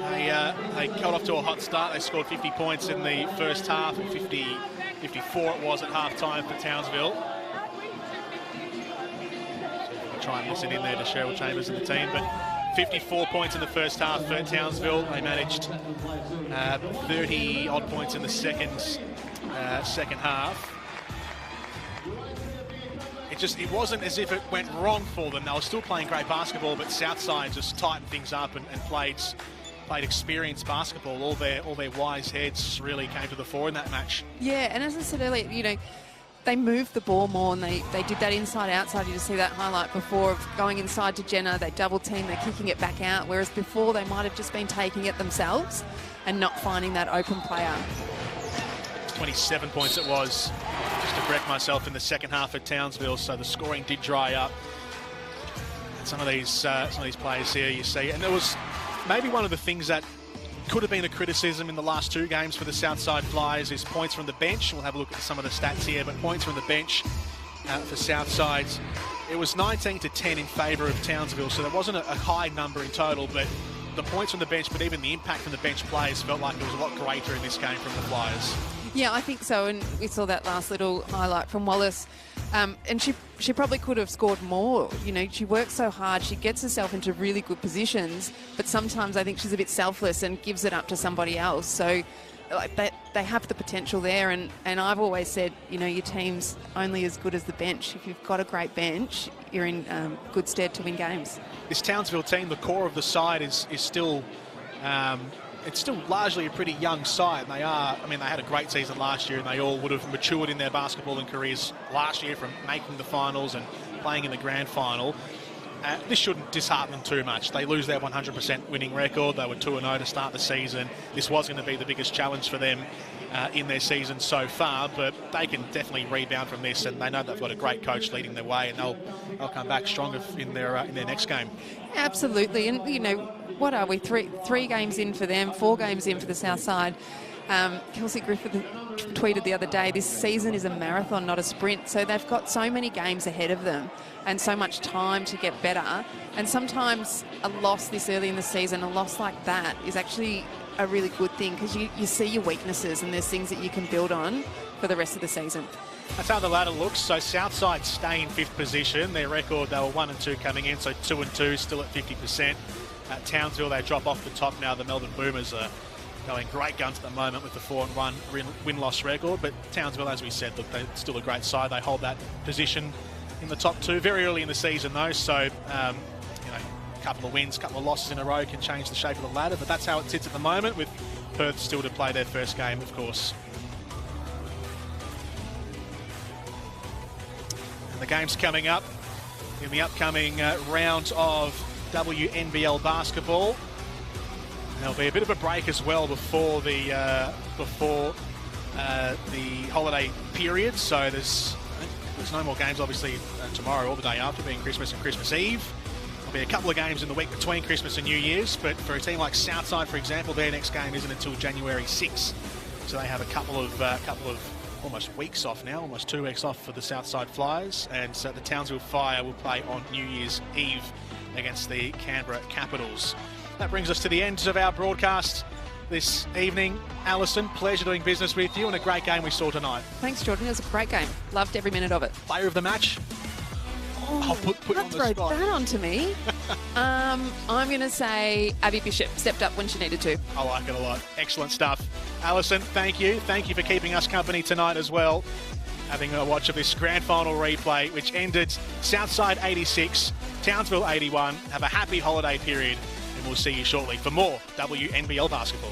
[SPEAKER 1] they got off to a hot start. They scored 50 points in the first half, and 54 it was at half-time for Townsville. So try and listen in there to Cheryl Chambers and the team, but 54 points in the first half for Townsville. They managed 30-odd points in the second half. It wasn't as if it went wrong for them. They were still playing great basketball, but Southside just tightened things up and played experienced basketball. All their wise heads really came to the fore in that match.
[SPEAKER 2] Yeah, and as I said earlier, you know, they moved the ball more and they did that inside-outside. You just see that highlight before of going inside to Jenna. They double-team, they're kicking it back out, whereas before they might have just been taking it themselves and not finding that open player.
[SPEAKER 1] 27 points it was, just to correct myself, in the second half at Townsville, so the scoring did dry up. And some of these players here you see, and there was maybe one of the things that could have been a criticism in the last 2 games for the Southside Flyers is points from the bench. We'll have a look at some of the stats here, but points from the bench for Southside, it was 19-10 in favour of Townsville, so there wasn't a high number in total, but the points from the bench, but even the impact from the bench players felt like it was a lot greater in this game from the Flyers.
[SPEAKER 2] Yeah, I think so, and we saw that last little highlight from Wallace, and she probably could have scored more. You know, she works so hard, she gets herself into really good positions, but sometimes I think she's a bit selfless and gives it up to somebody else. So like, they have the potential there, and I've always said, you know, your team's only as good as the bench. If you've got a great bench, you're in good stead to win games.
[SPEAKER 1] This Townsville team, the core of the side is still... it's still largely a pretty young side. They had a great season last year and they all would have matured in their basketballing careers last year from making the finals and playing in the grand final. This shouldn't dishearten them too much. They lose their 100% winning record. They were 2-0 to start the season. This was going to be the biggest challenge for them in their season so far, but they can definitely rebound from this, and they know they've got a great coach leading their way, and they'll come back stronger in their next game.
[SPEAKER 2] Absolutely, and you know, what are we, three games in for them, 4 games in for the Southside. Kelsey Griffith tweeted the other day, this season is a marathon, not a sprint. So they've got so many games ahead of them and so much time to get better. And sometimes a loss this early in the season, a loss like that, is actually a really good thing because you see your weaknesses and there's things that you can build on for the rest of the season.
[SPEAKER 1] That's how the ladder looks. So Southside stay in 5th position. Their record, they were 1-2 coming in, so 2-2, still at 50%. At Townsville, they drop off the top now. The Melbourne Boomers are going great guns at the moment with the 4-1 win-loss record. But Townsville, as we said, look, they're still a great side. They hold that position in the top 2 very early in the season, though. So, couple of wins, couple of losses in a row can change the shape of the ladder, but that's how it sits at the moment, with Perth still to play their first game, of course. And the games coming up in the upcoming round of WNBL basketball. There'll be a bit of a break as well before the holiday period, so there's no more games obviously tomorrow or the day after, being Christmas and Christmas Eve. There'll be a couple of games in the week between Christmas and New Year's, but for a team like Southside, for example, their next game isn't until January 6th, so they have a couple of almost weeks off now, almost 2 weeks off for the Southside Flyers, and the Townsville Fire will play on New Year's Eve against the Canberra Capitals. That brings us to the end of our broadcast this evening. Alison, pleasure doing business with you, and a great game we saw tonight.
[SPEAKER 2] Thanks, Jordan. It was a great game. Loved every minute of it.
[SPEAKER 1] Player of the match? I'll put you on the
[SPEAKER 2] throw
[SPEAKER 1] spot.
[SPEAKER 2] that on to me. I'm going to say Abby Bishop stepped up when she needed to.
[SPEAKER 1] I like it a lot. Excellent stuff. Alison, thank you. Thank you for keeping us company tonight as well. Having a watch of this grand final replay, which ended Southside 86, Townsville 81. Have a happy holiday period, and we'll see you shortly for more WNBL basketball.